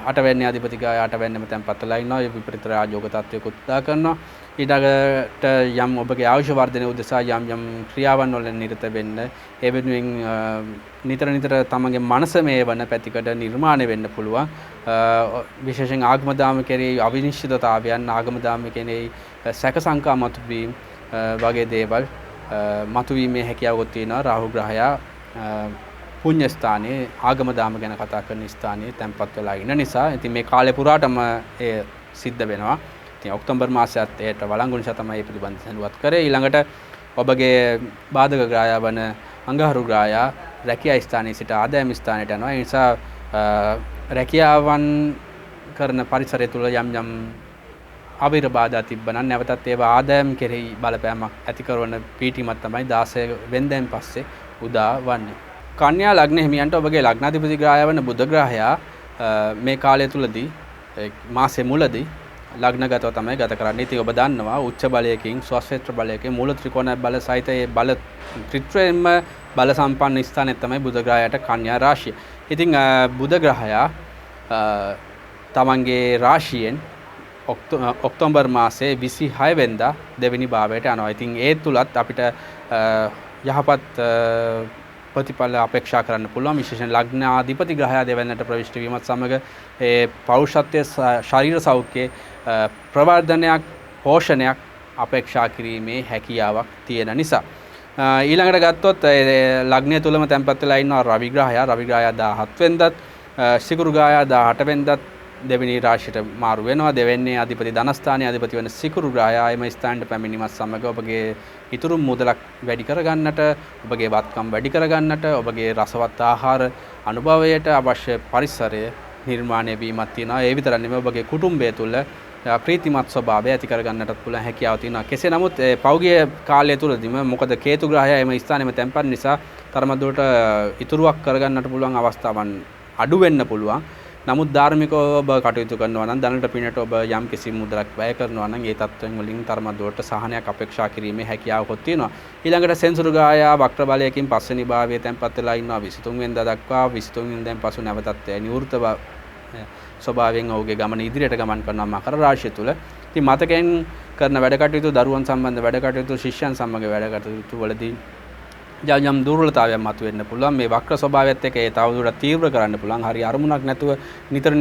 8 වෙනි අධිපති ග්‍රහය 8 වෙනිම තැන්පත් වෙලා ඉන්නවා. ඒ විපරිත රාජෝග තත්වයක උදා කරනවා. ඊටකට යම් ඔබගේ ආයුෂ වර්ධනය උදෙසා යම් ක්‍රියාවන් වල නිරත වෙන්න ඒ වෙනුවෙන් නිතර තමගේ මනස මේවන පැතිකඩ නිර්මාණය වෙන්න පුළුවන්. විශේෂයෙන් ආගම දාම කෙරෙහි අවිනිශ්චිතතාවයන් ආගම දාම කෙරෙහි සැක සංකා මතුවීම වගේ දේවල් මතුවීමේ හැකියාවක් තියෙනවා. රාහු ග්‍රහයා පුණ්‍ය ස්ථානයේ ආගම දාම ගැන කතා කරන ස්ථානයේ තැන්පත් වෙලා ඉන්න නිසා ඉතින් මේ කාලේ පුරාටම ඒ සිද්ධ වෙනවා. ඉතින් ඔක්තෝබර් මාසයත් ඒට වළංගු නිසා තමයි මේ පිළිබඳව සඳහන් කරේ. ඊළඟට ඔබගේ බාධක ග්‍රහය වන අඟහරු ග්‍රහය රැකියා ස්ථානයේ සිට ආදායම ස්ථානයට යනවා. ඒ නිසා රැකියාවන් කරන පරිසරය තුළ යම් අවිර බාධා තිබ්බනම් නැවතත් ඒවා ආදායම් කෙරෙහි බලපෑමක් ඇති කරන පීඨිමත් තමයි 16 වෙනිදාන් පස්සේ උදා වන්නේ. කන්‍යා ලග්න හිමියන්ට ඔබගේ ලග්නාධිපති ග්‍රහය වන බුධ ග්‍රහයා මේ කාලය තුලදී මාසෙ මුලදී ලග්නගතව තමයි ගත කරන්නේ. ඉතින් ඔබ දන්නවා උච්ච බලයකින් ස්වස්ථේත්‍ර බලයකින් මූල ත්‍රිකෝණ බල සහිත ඒ බල ත්‍රිත්වයෙන්ම බල සම්පන්න ස්ථානයේ තමයි බුධ ග්‍රහයට කන්‍යා රාශිය. ඉතින් බුධ ග්‍රහයා තමන්ගේ රාශියෙන් ඔක්තෝබර් මාසේ 26 වෙනිදා දෙවෙනි භාවයට යනවා. ඉතින් ඒ තුලත් අපිට යහපත් ප්‍රතිඵල අපේක්ෂා කරන්න පුළුවන්. විශේෂයෙන් ලග්නාධිපති ග්‍රහයා දෙවැන්නට ප්‍රවිෂ්ඨ වීමත් සමග ඒ පෞරුෂත්වයේ ශරීර සෞඛ්‍යයේ ප්‍රවර්ධනයක් පෝෂණයක් අපේක්ෂා කිරීමේ හැකියාවක් තියෙන නිසා ඊළඟට ගත්තොත් ලග්නය තුලම තැන්පත් වෙලා ඉන්නවා රවි ග්‍රහයා. රවි ග්‍රහයා 17 වෙනිදාත් සිකුරු ග්‍රහයා 18 වෙනිදාත් දෙවෙනි රාශියට මාරු වෙනවා. දෙවෙනි අධිපති ධනස්ථානයේ අධිපති වෙන සිකුරු ග්‍රහයා එම ස්ථානට පැමිණීමත් සමග ඔබගේ ඉතුරු මුදලක් වැඩි කරගන්නට, ඔබගේ වත්කම් වැඩි කරගන්නට, ඔබගේ රසවත් ආහාර අනුභවයට අවශ්‍ය පරිසරය නිර්මාණය වීමක් තියෙනවා. ඒ විතරක් නෙමෙයි ඔබගේ කුටුම්බය තුළ ප්‍රීතිමත් ස්වභාවය ඇති කරගන්නටත් පුළුවන් හැකියාව තියෙනවා. කෙසේ නමුත් පෞගිය කාලය තුළදීම මොකද කේතු ග්‍රහයා එම ස්ථානෙම තැන්පත් නිසා තරමක් දුරට ඉතුරුවක් කරගන්නට පුළුවන් අවස්ථාවන් අඩු වෙන්න පුළුවන්. නමුත් ධාර්මිකව ඔබ කටයුතු කරනවා නම් දැනට පිනට ඔබ යම් කිසි මුදලක් වැය කරනවා නම් ඒ තත්ත්වයන් වලින් තරමක් දුරට සහනයක් අපේක්ෂා කිරීමේ හැකියාවක් තියෙනවා. ඊළඟට සෙන්සුරු ග්‍රහයා වක්‍ර බලයකින් පස්වෙනි භාවයේ තැන්පත් වෙලා ඉන්නවා 23 වෙනිදා දක්වා. 23 වෙනිදාන් පසු නැවතත් නිවෘත ස්වභාවයෙන් ඔහුගේ ගමන ඉදිරියට ගමන් කරනවා මකර රාශිය තුල. ඉතින් මතකයෙන් කරන වැඩ කටයුතු, දරුවන් සම්බන්ධ වැඩ කටයුතු, ශිෂ්‍යයන් සමග වැඩ කටයුතු වලදී යම් දුර්වලතාවයක් මතුවෙන්න පුළුවන්. මේ වක්‍ර ස්වභාවයත් එක්ක ඒ තවදුරටත් තීව්‍ර කරන්න පුළුවන්. හරි අරමුණක් නැතුව නිතර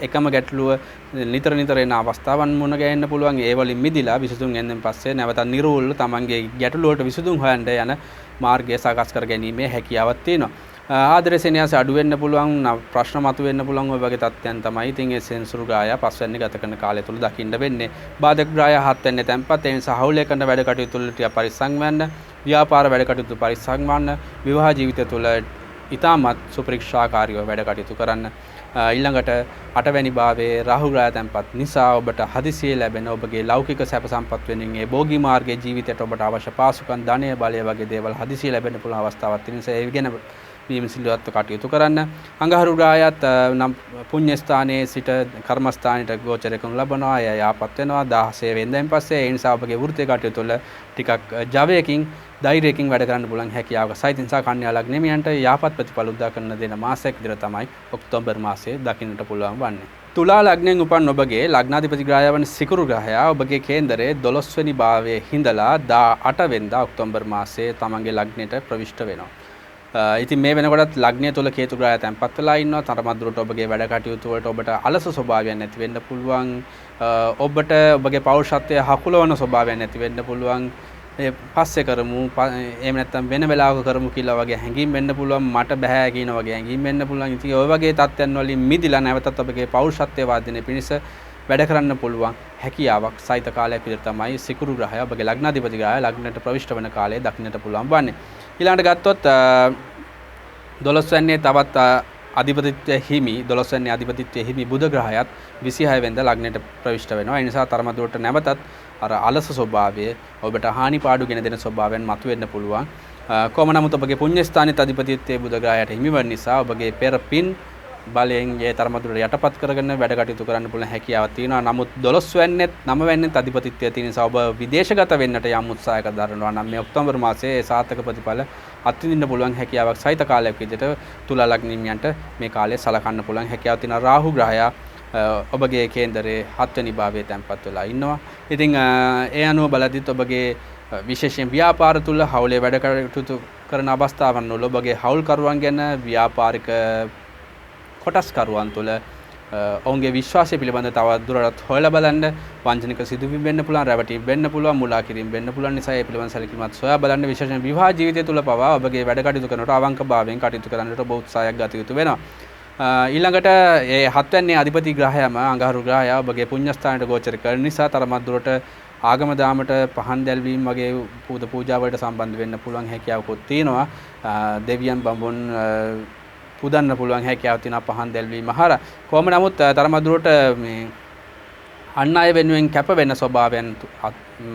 එකම ගැටලුව නිතර එන අවස්ථාවන් මුණ ගැහෙන්න පුළුවන්. ඒ වලින් මිදිලා 23 වෙනිදාන් පස්සේ නැවතත් නිරෝල්ව තමන්ගේ ගැටලුවට විසඳුම් හොයන්න යන මාර්ගය සකස් කර ගැනීමේ හැකියාවක් තියෙනවා. ආදරේ සෙනෙහස අඩු වෙන්න පුළුවන්, ප්‍රශ්න මතුවෙන්න පුළුවන්. ඔය වගේ තත්ත්වයන් තමයි ඉතින් ඒ සෙන්සුරු ග්‍රහය පස්වෙනි ගත කරන කාලය තුල දකින්න වෙන්නේ. බාධක ග්‍රහය 7 වෙනි තැන්පත්. ඒ නිසා හවුලේ කරන වැඩ කටයුතු වල ටික පරිස්සම් වෙන්න, ව්‍යාපාර වැඩ කටයුතු පරිස්සම් වන්න, විවාහ ජීවිතය තුළ ඉතාමත් සුපරීක්ෂාකාරීව වැඩ කටයුතු කරන්න. ඊළඟට 8 වෙනි භාවයේ රාහු ග්‍රහය තැන්පත් නිසා ඔබට හදිසියේ ලැබෙන ඔබගේ ලෞකික සැප සම්පත් වෙනින් ඒ භෝගී මාර්ගයේ ජීවිතයට ඔබට අවශ්‍ය පාසුකම්, ධනය, බලය වගේ දේවල් හදිසියේ ලැබෙන්න පුළුවන් අවස්ථාවක් තියෙන නිසා ඒ ගැන විමසිලිවත්ව කටයුතු කරන්න. අඟහරු ග්‍රහයත් නම් පුණ්‍ය ස්ථානයේ සිට කර්මස්ථානයට ගෝචර කරනු ලබනවා. එය යාපත් වෙනවා 16 වෙනිදාන් පස්සේ. ඒ නිසා ඔබගේ වෘත්තීය කටයුතු වල ටිකක් ජවයකින් ධෛර්යයෙන් වැඩ කරන්න පුළුවන් හැකියාවක සහිත නිසා කන්‍යා ලග්නෙමියන්ට යාපත් ප්‍රතිඵල උදා කරන දෙන මාසයක් විතර තමයි ඔක්තෝබර් මාසයේ දකින්නට පුළුවන් වන්නේ. තුලා ලග්නයෙන් උපන් ඔබගේ ලග්නාධිපති ග්‍රහය වන සිකුරු ග්‍රහයා ඔබගේ කේන්දරයේ 12 වෙනි භාවයේ හිඳලා 18 වෙනිදා ඔක්තෝබර් මාසයේ තමන්ගේ ලග්නෙට ප්‍රවිෂ්ඨ වෙනවා. ඉතින් මේ වෙනකොටත් ලග්නය තුල කේතු ග්‍රහය තැන්පත් වෙලා ඉන්නවා. තරමද්දුරට ඔබගේ වැඩ කටයුතු වලට ඔබට අලස ස්වභාවයක් නැති වෙන්න පුළුවන්. ඔබට ඔබගේ පෞරුෂත්වයේ හකුලවන ස්වභාවයක් නැති වෙන්න පුළුවන්. ඒ පස්සේ කරමු එහෙම නැත්නම් වෙන වෙලාවක කරමු කියලා වගේ හැඟීම් වෙන්න පුළුවන්. මට බෑ කියන වගේ හැඟීම් වෙන්න පුළුවන්. ඉතින් ඔය වගේ තත්ත්වයන් වලින් මිදිලා නැවතත් ඔබගේ පෞරුෂත්වයේ වර්ධනය පිණිස වැඩ කරන්න පුළුවන් හැකියාවක් සහිත කාලයක් විතර තමයි සිකුරු ග්‍රහය ඔබගේ ලග්නාධිපති ග්‍රහය ලග්නයට ප්‍රවිෂ්ඨ වෙන කාලයේ දකින්නට පුළුවන් වන්නේ. ඊළඟට ගත්තොත් 12 වෙනිදා තවත් අධිපතිත්වයේ හිමි 12 වෙනි අධිපතිත්වයේ හිමි බුධ ග්‍රහයත් 26 වෙනිදා ලග්නයට ප්‍රවිෂ්ඨ වෙනවා. ඒ නිසා තරමදුරට නැවතත් අර අලස ස්වභාවය ඔබට හානි පාඩු ගෙන දෙන ස්වභාවයන් මතුවෙන්න පුළුවන්. කොහොම නමුත් ඔබගේ පුණ්‍ය ස්ථානයේ අධිපතිත්වයේ බුධ ග්‍රහයට හිමි වන නිසා ඔබගේ පෙර පින් බලයෙන් ඒ තරමදුරට යටපත් කරගෙන වැඩ කටයුතු කරන්න පුළුවන් හැකියාවක් තියෙනවා. නමුත් 12 වෙනිත් 9 වෙනිත් අධිපතිත්වයේ තියෙන නිසා ඔබ විදේශගත වෙන්නට යම් උත්සාහයක දරනවා නම් මේ ඔක්තෝබර් මාසයේ ඒ සාර්ථක ප්‍රතිඵල අත්විඳින්න පුළුවන් හැකියාවක් සහිත කාලයක් විදිහට තුලා ලග්නිමියන්ට මේ කාලය සලකන්න පුළුවන් හැකියාවක් තියෙනවා. රාහු ග්‍රහයා ඔබගේ කේන්දරයේ 7 වෙනි භාවයේ තැන්පත් වෙලා ඉන්නවා. ඉතින් ඒ අනුව බලද්දිත් ඔබගේ විශේෂයෙන් ව්‍යාපාර තුල හවුලේ වැඩ කටයුතු කරන අවස්ථාවන් වල ඔබගේ හවුල්කරුවන් ගැන ව්‍යාපාරික කොටස්කරුවන් තුළ ඔවුන්ගේ විශ්වාසය පිළිබඳ තවත් දුරටත් හොයලා බලන්න. වංචනික සිදුවීම් වෙන්න පුළුවන්, රැවටීම් වෙන්න පුළුවන්, මුලා කිරීම වෙන්න පුළුවන් නිසා ඒ පිළිබඳ සැලකිලිමත් සොයා බලන්න. විශේෂයෙන් විවාහ ජීවිතය තුළ පවා ඔබගේ වැඩ කටයුතු කරනකොට අවංකභාවයෙන් කටයුතු කරන්නට ඔබ උත්සාහයක් ගත යුතු වෙනවා. ඊළඟට ඒ 7 වෙනි අධිපති ග්‍රහයම අඟහරු ග්‍රහය ඔබගේ පුණ්‍යස්ථානයට ගෝචර කරන නිසා තරමත් දුරට ආගම දාමට පහන් දැල්වීම වගේ පූජා වලට සම්බන්ධ වෙන්න පුළුවන් හැකියාවකුත් තියෙනවා. දෙවියන් බඹුන් පුදන්න පුළුවන් හැකියාවක් තියෙනවා පහන් දැල්වීම හරහා. කොහොම නමුත් තරමත් දුරට මේ අන් අය වෙනුවෙන් කැප වෙන ස්වභාවයන්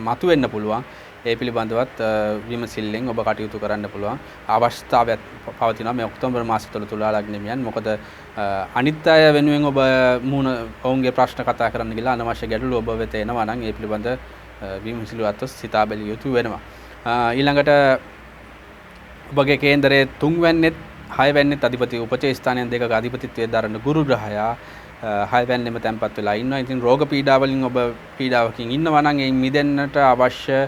මතුවෙන්න පුළුවන්. ඒ පිළිබඳවත් විමසිල්ලෙන් ඔබ කටයුතු කරන්න පුළුවන් අවස්ථාවක් පවතිනවා මේ ඔක්තෝබර් මාසය තුළ තුලා ලග්නෙමියන්. මොකද අනිත් අය වෙනුවෙන් ඔබ ඔවුන්ගේ ප්‍රශ්න කතා කරන්න ගිහලා අනවශ්‍ය ගැටලු ඔබ වෙත එනවා නම් ඒ පිළිබඳ විමසිලිවත්ව සිතා බැලිය යුතු වෙනවා. ඊළඟට ඔබගේ කේන්දරයේ 3 වෙනිත් 6 වෙනිත් අධිපති උපචේ ස්ථානයන් දෙකක අධිපතිත්වයේ දරන ගුරු ග්‍රහයා 6 වෙනින්ම තැන්පත් වෙලා ඉන්නවා. ඉතින් රෝග පීඩා වලින් ඔබ පීඩාවකින් ඉන්නවා නම් ඒ මිදෙන්නට අවශ්‍ය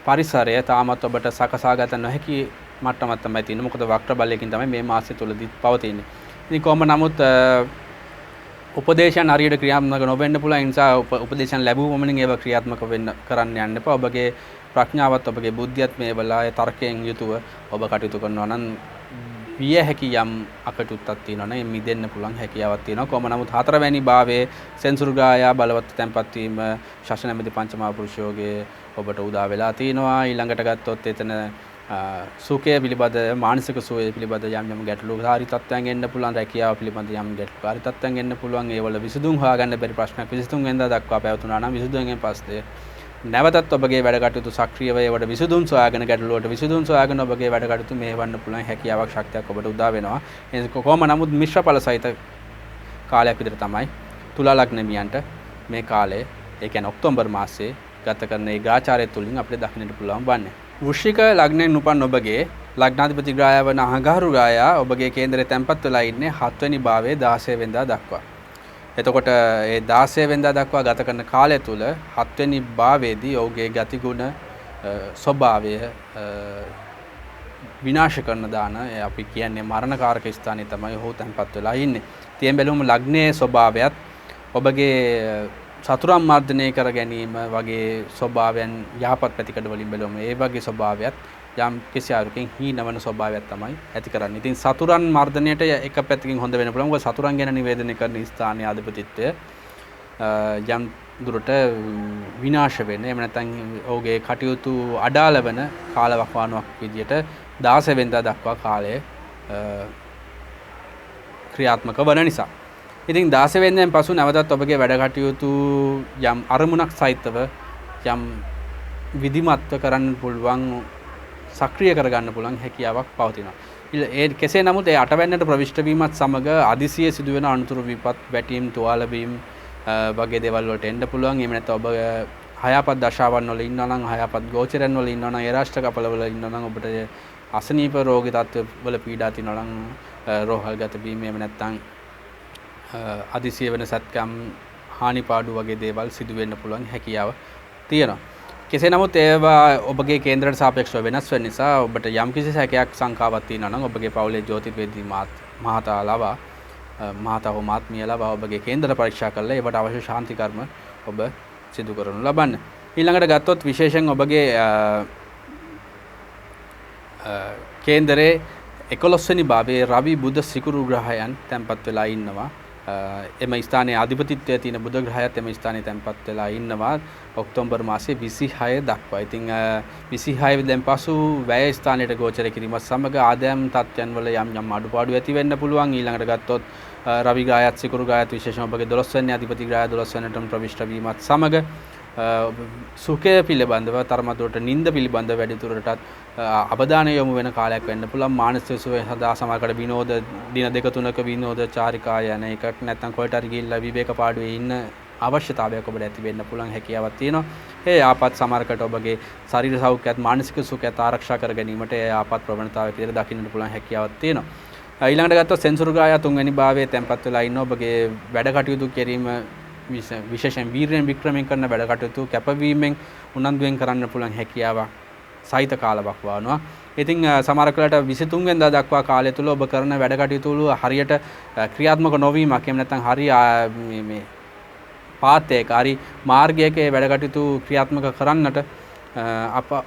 පරිසරය තාමත් ඔබට සකසා ගත නොහැකි මට්ටමක් තමයි තියෙන්නේ. මොකද වක්‍ර බලයකින් තමයි මේ මාසය තුලදී පවතින්නේ. ඉතින් කොහොම නමුත් උපදේශයන් හරියට ක්‍රියාත්මක නොවෙන්න පුළුවන්. ඒ නිසා උපදේශයන් ලැබුව පමණින් ඒවා ක්‍රියාත්මක කරන්න යන්න එපා. ඔබගේ ප්‍රඥාවත් ඔබගේ බුද්ධියත් මේ වෙලාවේ තර්කයෙන් යුතුව ඔබ කටයුතු කරනවා නම් විය හැකි යම් අකටුත්තක් තියෙනවා නම් මිදෙන්න පුළුවන් හැකියාවක් තියෙනවා. කොහොම නමුත් 4 වෙනි භාවයේ සෙන්සුරු ග්‍රහයා බලවත් තැන්පත් වීම ශාසනමෙදි පංචමහා පුරුෂයෝගේ ඔබට උදා වෙලා තිනවා. ඊළඟට ගත්තොත් එතන සුඛය පිළිබඳ මානසික සුවය පිළිබඳ යම් ගැටලුකාරී තත්ත්වයන් එන්න පුළුවන්. රැකියාව පිළිබඳ යම් ගැටලුකාරී තත්ත්වයන් එන්න පුළුවන්. ඒවල විසඳුම් හොයාගන්න බැරි ප්‍රශ්නක් 23 වෙනිදා දක්වා පැවතුනා නම් 22 වෙනින් පස්සේ නැවතත් ඔබගේ වැඩ කටයුතු සක්‍රියව ඒවට විසඳුම් සොයාගෙන ගැටලුවට විසඳුම් සොයාගෙන ඔබගේ වැඩ කටයුතු මෙහෙවන්න පුළුවන් හැකියාවක් ශක්තියක් ඔබට උදා වෙනවා. ඒක කොහොම නමුත් මිශ්‍ර ඵල සහිත කාලයක් විතර තමයි තුලා ලග්නෙමියන්ට මේ කාලය ඒ කියන්නේ ඔක්තෝබර් මාසයේ ගත කරන ඒ ග්‍රහචාරය තුලින් අපිට දකින්නට පුළුවන් වන්නේ. වෘශ්චික ලග්නයෙන් උපන් ඔබගේ ලග්නාධිපති ග්‍රහය වන අඟහරු ග්‍රහයා ඔබගේ කේන්දරයේ තැන්පත් වෙලා ඉන්නේ 7 වෙනි භාවයේ 16 වෙනිදා දක්වා. එතකොට ඒ 16 වෙනිදා දක්වා ගත කරන කාලය තුල 7 වෙනි භාවයේදී ඔහුගේ ගතිගුණ ස්වභාවය විනාශ කරන දාන අපි කියන්නේ මරණකාරක ස්ථානයේ තමයි ඔහු තැන්පත් වෙලා ඉන්නේ. තියෙන් බැලුවම ලග්නයේ ස්වභාවයත් ඔබගේ සතුරන් මර්ධනය කර ගැනීම වගේ ස්වභාවයන් යහපත් පැතිකඩ වලින් බැලුවම ඒ වගේ ස්වභාවයත් යම් කිසි ආකාරයකින් හීනවන ස්වභාවයක් තමයි ඇති කරන්නේ. ඉතින් සතුරන් මර්ධනයට එක පැත්තකින් හොඳ වෙන්න පුළුවන්. මොකද සතුරන් ගැන නිවේදනය කරන ස්ථානයේ අධිපතිත්වය යම් දුරට විනාශ වෙන. එහෙම නැත්නම් ඔහුගේ කටයුතු අඩාල වෙන කාලවකවානුවක් විදියට 16 වෙනිදා දක්වා කාලය ක්‍රියාත්මක වන නිසා. ඉතින් 16 වෙනිදාන් පසු නැවතත් ඔබගේ වැඩ කටයුතු යම් අරමුණක් සහිතව යම් විධිමත්ව කරන්න පුළුවන් සක්‍රිය කරගන්න පුළුවන් හැකියාවක් පවතිනවා. ඒ කෙසේ නමුත් ඒ අටවැන්නට ප්‍රවිෂ්ඨ වීමත් සමග අදිසිය සිදුවෙන අනුතුරු විපත් වැටීම් තුවාල වීම වගේ දේවල් වලට එන්න පුළුවන්. එහෙම නැත්නම් ඔබ හයාපත් දශාවන් වල ඉන්නවා නම් හයාපත් ගෝචරයන් වල ඉන්නවා නම් ඒ රාෂ්ට්‍ර කපල වල ඉන්නවා නම් ඔබට අසනීප රෝගී තත්ත්ව වල පීඩා තිනවා නම් රෝහල්ගත වීම එහෙම නැත්නම් අදිසිය වෙන සත්කම් හානිපාඩු වගේ දේවල් සිදු වෙන්න පුළුවන් හැකියාව තියෙනවා. කෙසේ නමුත් ඒවා ඔබගේ කේන්දරයට සාපේක්ෂව වෙනස් වෙන නිසා ඔබට යම්කිසි සැකයක් සංකාවක් තියෙනවා නම් ඔබගේ පවුලේ ජ්‍යොතිර්වේදී මහතා ලවා මහතා හෝ මාත්මිය ලවා ඔබගේ කේන්දර පරීක්ෂා කරලා ඒවට අවශ්‍ය ශාන්ති කර්ම ඔබ සිදු කරනු ලබන්න. ඊළඟට ගත්තොත් විශේෂයෙන් ඔබගේ කේන්දරේ 11 වෙනි භාවයේ රවි බුධ සිකුරු ග්‍රහයන් තැන්පත් වෙලා ඉන්නවා. එම ස්ථානයේ අධිපතිත්වය තියෙන බුධ ග්‍රහයත් එම ස්ථානයේ තැන්පත් වෙලා ඉන්නවා ඔක්තෝබර් මාසයේ 26 දක්වා. ඉතින් 26 වෙනිදා පසු වැය ස්ථානයට ගෝචර කිරීමත් සමග ආදායම් තත්ත්වයන් වල යම් අඩුපාඩු ඇති වෙන්න පුළුවන්. ඊළඟට ගත්තොත් රවි ග්‍රහයත් සිකුරු ග්‍රහයත් විශේෂයෙන් ඔබගේ 12 වෙනි අධිපති ග්‍රහය 12 වෙනිටම ප්‍රවිෂ්ඨ වීමත් සමග සුඛය පිළිබඳව තරමදුරට නිින්ද පිළිබඳව වැඩිදුරටත් අවධානය යොමු වෙන කාලයක් වෙන්න පුළුවන්. මානසික සුවය සඳහා සමහරකට විනෝද දින දෙක තුනක විනෝද චාරිකා යන එකක් නැත්නම් කොහෙට හරි ගිහිල්ලා විවේක පාඩුවේ ඉන්න අවශ්‍යතාවයක් ඔබට ඇති වෙන්න පුළුවන් හැකියාවක් තියෙනවා. ඒ ආපත් සමහරකට ඔබගේ ශරීර සෞඛ්‍යයත් මානසික සුඛයත් ආරක්ෂා කර ගැනීමට ඒ ආපත් ප්‍රවණතාවය කියලා දකින්නට පුළුවන් හැකියාවක් තියෙනවා. ඊළඟට ගත්තොත් සෙන්සුරු ග්‍රහය 3 වෙනි භාවයේ තැන්පත් වෙලා ඉන්න ඔබගේ වැඩ කටයුතු කිරීම විශේෂයෙන් වීරයෙන් වික්‍රමයෙන් කරන වැඩ කටයුතු කැපවීමෙන් උනන්දුවෙන් කරන්න පුළුවන් හැකියාවක් සහිත කාලයක් වනවා. ඉතින් සමහර කලට 23 වෙනිදා දක්වා කාලය තුල ඔබ කරන වැඩ කටයුතු වල හරියට ක්‍රියාත්මක නොවීමක් එහෙම නැත්නම් හරි මේ පාතයක හරි මාර්ගයක වැඩ කටයුතු ක්‍රියාත්මක කරන්නට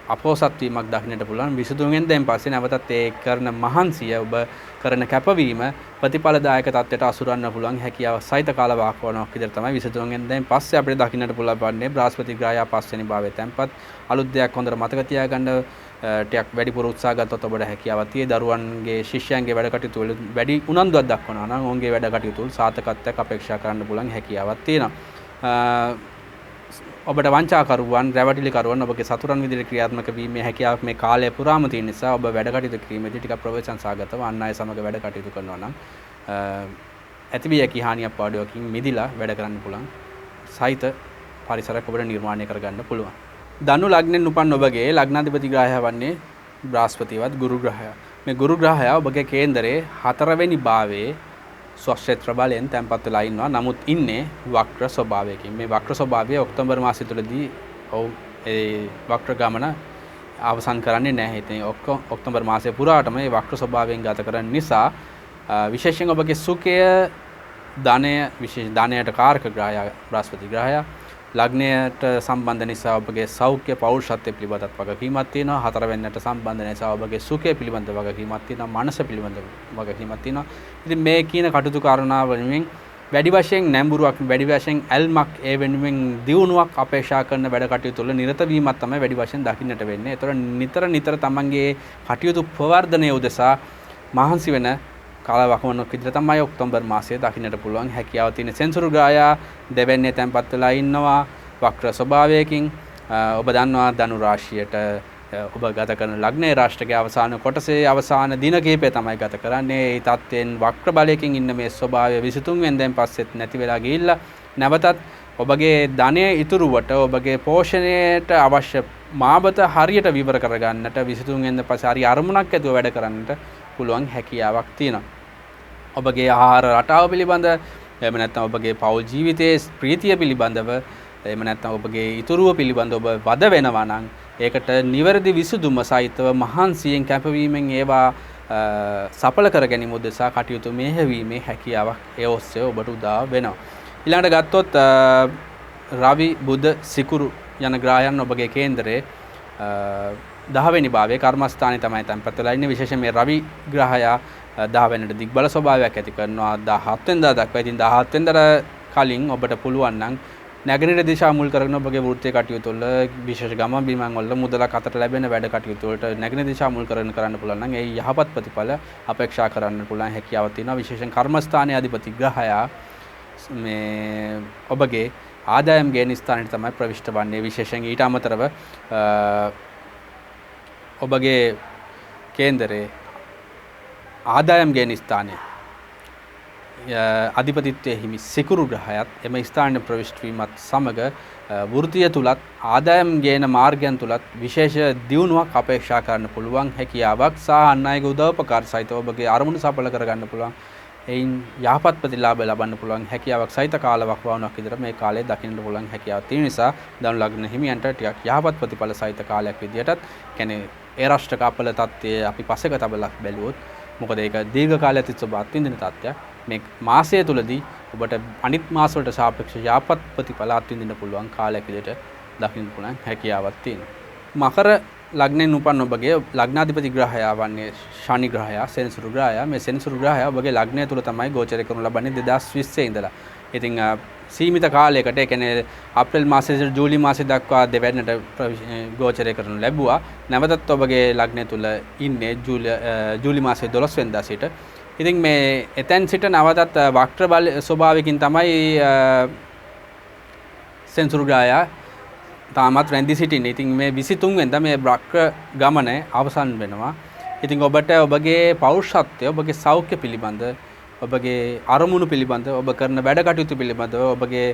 අපෝසත් වීමක් දක්නට පුළුවන්. 23 වෙනිදාන් පස්සේ නැවතත් ඒ කරන මහන්සිය ඔබ කරන කැපවීම ප්‍රතිඵලදායක තත්ත්වයට අසුරන්න පුළුවන් හැකියාව සහිත කාලයක් වනවා විදිහට තමයි 23 වෙනිදාන් පස්සේ අපිට දකින්නට පුළුවන් බ්‍රහස්පති ග්‍රහය 5 වෙනි භාවයේ තැන්පත්. අලුත් දෙයක් හොඳට මතක තියාගන්න ටිකක් වැඩිපුර උත්සාහ ගත්තොත් ඔබට හැකියාවක් තියෙයි. දරුවන්ගේ ශිෂ්‍යයන්ගේ වැඩ කටයුතු වල වැඩි උනන්දුවක් දක්වනවා නම් ඔවුන්ගේ වැඩ කටයුතු වල සාර්ථකත්වයක් අපේක්ෂා කරන්න පුළුවන් හැකියාවක් තියෙනවා. ඔබට වංචාකරුවන් රැවටිලිකරුවන් ඔබගේ සතුරන් විදිහට ක්‍රියාත්මක වීමේ හැකියාවක් මේ කාලය පුරාම තියෙන නිසා ඔබ වැඩ කටයුතු කිරීමේදී ටිකක් ප්‍රවේශම්සාගතව අන් අය සමග වැඩ කටයුතු කරනවා නම් ඇතිවිය හැකි හානියක් පාඩුවකින් මිදිලා වැඩ කරන්න පුළුවන් සහිත පරිසරයක් ඔබට නිර්මාණය කරගන්න පුළුවන්. ධනු ලග්නෙන් උපන් ඔබගේ ලග්නාධිපති ග්‍රහය වන්නේ බ්‍රහස්පතිවත් ගුරු ග්‍රහය. මේ ගුරු ග්‍රහය ඔබගේ කේන්දරේ 4 වෙනි භාවයේ ස්වක්ෂේත්‍ර බලයෙන් තැන්පත් වෙලා ඉන්නවා. නමුත් ඉන්නේ වක්‍ර ස්වභාවයකින්. මේ වක්‍ර ස්වභාවය ඔක්තෝබර් මාසය තුලදී ඒ වක්‍ර ගමන අවසන් කරන්නේ නැහැ. ඉතින් ඔක්තෝබර් මාසය පුරාටම මේ වක්‍ර ස්වභාවයෙන් ගත කරන නිසා විශේෂයෙන් ඔබගේ සුඛය ධනය විශේෂ ධනයට කාරක ග්‍රහය බ්‍රහස්පති ග්‍රහය ලග්නයට සම්බන්ධ නිසා ඔබගේ සෞඛ්‍ය පෞරුෂත්වය පිළිබඳව වගකීමක් තියෙනවා. 4 වෙනිදාට සම්බන්ධ නිසා ඔබගේ සුඛය පිළිබඳව වගකීමක් තියෙනවා. මනස පිළිබඳව වගකීමක් තියෙනවා. ඉතින් මේ කියන කටයුතු කාරණා වලින් වැඩි වශයෙන් නැඹුරුවක් වැඩි වශයෙන් ඇල්මක් ඒ වෙනුවෙන් දියුණුවක් අපේක්ෂා කරන වැඩ කටයුතු වල නිරත වීමක් තමයි වැඩි වශයෙන් දකින්නට වෙන්නේ. ඒතර නිතර තමන්ගේ කටයුතු ප්‍රවර්ධනය උදෙසා මහන්සි වෙන කාලයක් වුණොත් විතර තමයි ඔක්තෝබර් මාසයේ දකින්නට පුළුවන් හැකියාව තියෙන. සෙන්සුරු ග්‍රහය දෙවැන්නේ තැන්පත් වෙලා ඉන්නවා වක්‍ර ස්වභාවයකින්. ඔබ දන්නවා ධනු රාශියට ඔබ ගත කරන ලග්නයේ රාශියේ අවසාන කොටසේ අවසාන දින කිහිපය තමයි ගත කරන්නේ. ඒ තත්ත්වෙන් වක්‍ර බලයකින් ඉන්න මේ ස්වභාවය 23 වෙනිදාන් පස්සෙත් නැති වෙලා ගිහිල්ලා නැවතත් ඔබගේ ධනය ඉතුරුවට ඔබගේ පෝෂණයට අවශ්‍ය මාබත හරියට විවර කරගන්නට 23 වෙනිදා පස්සේ හරි අරමුණක් ඇතුව වැඩ කරන්නට පුළුවන් හැකියාවක් තියෙනවා. ඔබගේ ආහාර රටාව පිළිබඳ එහෙම නැත්නම් ඔබගේ පෞල් ජීවිතයේ ප්‍රීතිය පිළිබඳව එහෙම නැත්නම් ඔබගේ ඉතුරුව පිළිබඳව ඔබ වද වෙනවා නම් ඒකට නිවැරදි විසඳුම සහිතව මහන්සියෙන් කැපවීමෙන් ඒවා සඵල කර ගැනීම උදෙසා කටයුතු මෙහෙවීමේ හැකියාවක් ඒ ඔස්සේ ඔබට උදා වෙනවා. ඊළඟට ගත්තොත් රවි බුධ සිකුරු යන ග්‍රහයන් ඔබගේ කේන්දරේ 10 වෙනි භාවයේ කර්මස්ථානයේ තමයි තැන්පත් වෙලා ඉන්නේ. විශේෂයෙන් මේ රවි ග්‍රහය 10 වෙනිට දිග්බල ස්වභාවයක් ඇති කරනවා 17 වෙනිදා දක්වා. ඉතින් 17 වෙනිදාට කලින් ඔබට පුළුවන් නම් නැගෙනහිර දිශාව මුල් කරගෙන ඔබගේ වෘත්තීය කටයුතු වල විශේෂ ගමන් බිමන් වල මුදලක් අතට ලැබෙන වැඩ කටයුතු වලට නැගෙනහිර දිශාව මුල් කරගෙන කරන්න පුළුවන් නම් ඒ යහපත් ප්‍රතිඵල අපේක්ෂා කරන්න පුළුවන් හැකියාවක් තියෙනවා. විශේෂයෙන් කර්මස්ථානයේ අධිපති ග්‍රහය මේ ඔබගේ ආදායම් ගේන ස්ථානයේ තමයි ප්‍රවිෂ්ඨ වන්නේ. විශේෂයෙන් ඊට අමතරව ඔබගේ කේන්දරේ ආදායම් ගේන ස්ථානයේ අධිපතිත්වයේ හිමි සිකුරු ග්‍රහයත් එම ස්ථානයේ ප්‍රවිෂ්ඨ වීමත් සමග වෘත්තිය තුලත් ආදායම් ගේන මාර්ගයන් තුලත් විශේෂ දියුණුවක් අපේක්ෂා කරන්න පුළුවන් හැකියාවක් සහ අන් අයගේ උදව්පකාර සහිතව ඔබගේ අරමුණු සඵල කරගන්න පුළුවන් එයින් යහපත් ප්‍රතිලාභ ලබන්න පුළුවන් හැකියාවක් සහිත කාලයක් වවුනක් විදිහට මේ කාලේ දකින්න පුළුවන් හැකියාවක් තියෙන නිසා ධනු ලග්න හිමියන්ට ටිකක් යහපත් ප්‍රතිඵල සහිත කාලයක් විදිහටත් කියන්නේ ඒ රාෂ්ට්‍ර කපල තත්ත්වයේ අපි පසෙක තබලා බැලුවොත් මොකද ඒක දීර්ඝ කාලයක් තිස්සේ අත්විඳින තත්ත්වයක් මේ මාසය තුලදී ඔබට අනිත් මාස වලට සාපේක්ෂව යහපත් ප්‍රතිඵල අත්විඳින්න පුළුවන් කාලයක් විදිහට දකින්න පුළුවන් හැකියාවක් තියෙනවා. මකර ලග්නෙන් උපන් ඔබගේ ලග්නාධිපති ග්‍රහයා වන්නේ ශනි ග්‍රහයා සෙනසුරු ග්‍රහයා මේ සෙනසුරු ග්‍රහයා ඔබගේ ලග්නය තුල තමයි ගෝචරය කරනු ලබන්නේ 2020 ඉඳලා. ඉතින් සීමිත කාලයකට ඒ කියන්නේ අප්‍රේල් මාසයේ සිට ජූලි මාසය දක්වා දෙවැන්නට ගෝචරය කරනු ලැබුවා. නැවතත් ඔබගේ ලග්නය තුල ඉන්නේ ජූලි මාසයේ 12 වෙනිදා සිට. ඉතින් මේ එතෙන් සිට නැවතත් වක්‍ර බල ස්වභාවයකින් තමයි සෙනසුරු ග්‍රහයා තාමත් රැඳී සිටින්නේ. ඉතින් මේ 23 වෙනිදා මේ වක්‍ර ගමන අවසන් වෙනවා. ඉතින් ඔබට ඔබගේ පෞරුෂත්වය, ඔබගේ සෞඛ්‍ය පිළිබඳ, ඔබගේ අරමුණු පිළිබඳ, ඔබ කරන වැඩ කටයුතු පිළිබඳ, ඔබගේ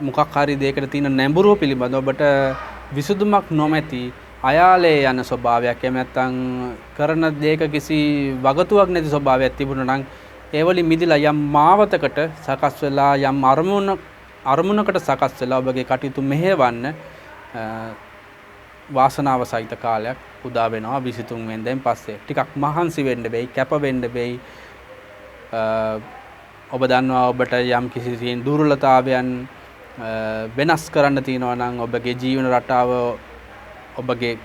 මොකක් හරි දෙයකට තියෙන නැඹුරුව පිළිබඳ ඔබට විසුදුමක් නොමැති අයාලේ යන ස්වභාවයක් එහෙම නැත්නම් කරන දෙයක කිසි වගතුවක් නැති ස්වභාවයක් තිබුණා නම් ඒ වලින් මිදලා යම් මාවතකට සකස් වෙලා යම් අරමුණකට සකස් වෙලා ඔබගේ කටයුතු මෙහෙවන්න වාසනාව සහිත කාලයක් උදා වෙනවා 23 වෙනිදාන් පස්සේ. ටිකක් මහන්සි වෙන්න වෙයි, කැප වෙන්න වෙයි. ඔබ දන්නවා ඔබට යම් කිසි තියෙන දුර්වලතාවයන් වෙනස් කරන්න තියෙනවා නම් ඔබගේ ජීවන රටාව ඔබගේ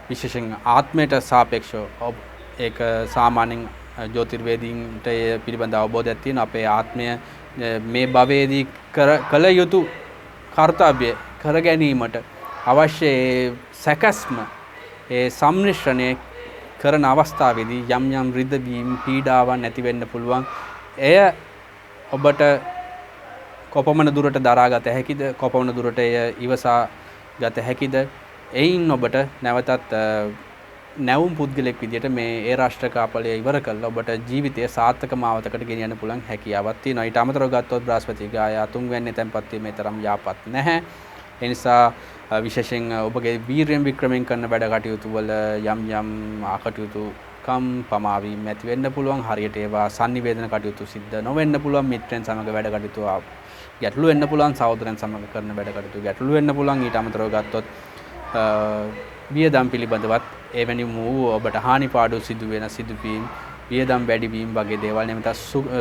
විශේෂයෙන් ආත්මයට සාපේක්ෂව ඒක සාමාන්‍යයෙන් ජ්‍යොතිර්වේදීන්ට පිළිබඳ අවබෝධයක් තියෙන අපේ ආත්මය මේ භවයේදී කළ යුතු කාර්යය කර ගැනීමට අවශ්‍ය සැකස්ම ඒ සම්මිශ්‍රණය කරන අවස්ථාවේදී යම් යම් රිදවීම් පීඩාවන් ඇති වෙන්න පුළුවන්. එය ඔබට කොපමණ දුරට දරාගත හැකිද? කොපමණ දුරට එය ඉවසා ගත හැකිද? එයින් ඔබට නැවතත් නැවුම් පුද්ගලෙක් විදිහට මේ ඒ රාෂ්ට්‍ර කාපලය ඉවර කළා ඔබට ජීවිතය සාර්ථක මාවතකට ගෙනියන්න පුළුවන් හැකියාවක් තියෙනවා. ඊට අමතරව ගත්තොත් බ්‍රහස්පති ගායා 3 වෙනි තැන්පත් වීමේ තරම් යාපත් නැහැ. ඒ නිසා විශේෂයෙන් ඔබගේ වීරියෙන් වික්‍රමයෙන් කරන වැඩ කටයුතු වල යම් යම් ආකටයුතු කම් පමාවීම් ඇති වෙන්න පුළුවන්. හරියට ඒවා sannivedana කටයුතු සිද්ධ නොවෙන්න පුළුවන්. මිත්‍රයන් සමග වැඩ කටයුතු ගැටලු වෙන්න පුළුවන්. සහෝදරයන් සමග කරන වැඩ කටයුතු ගැටලු වෙන්න පුළුවන්. ඊට අමතරව ගත්තොත් වියදම් පිළිබඳවත් එවැනි වූ ඔබට හානි පාඩු සිදුවීම් වියදම් වැඩිවීම වගේ දේවල් නැමෙත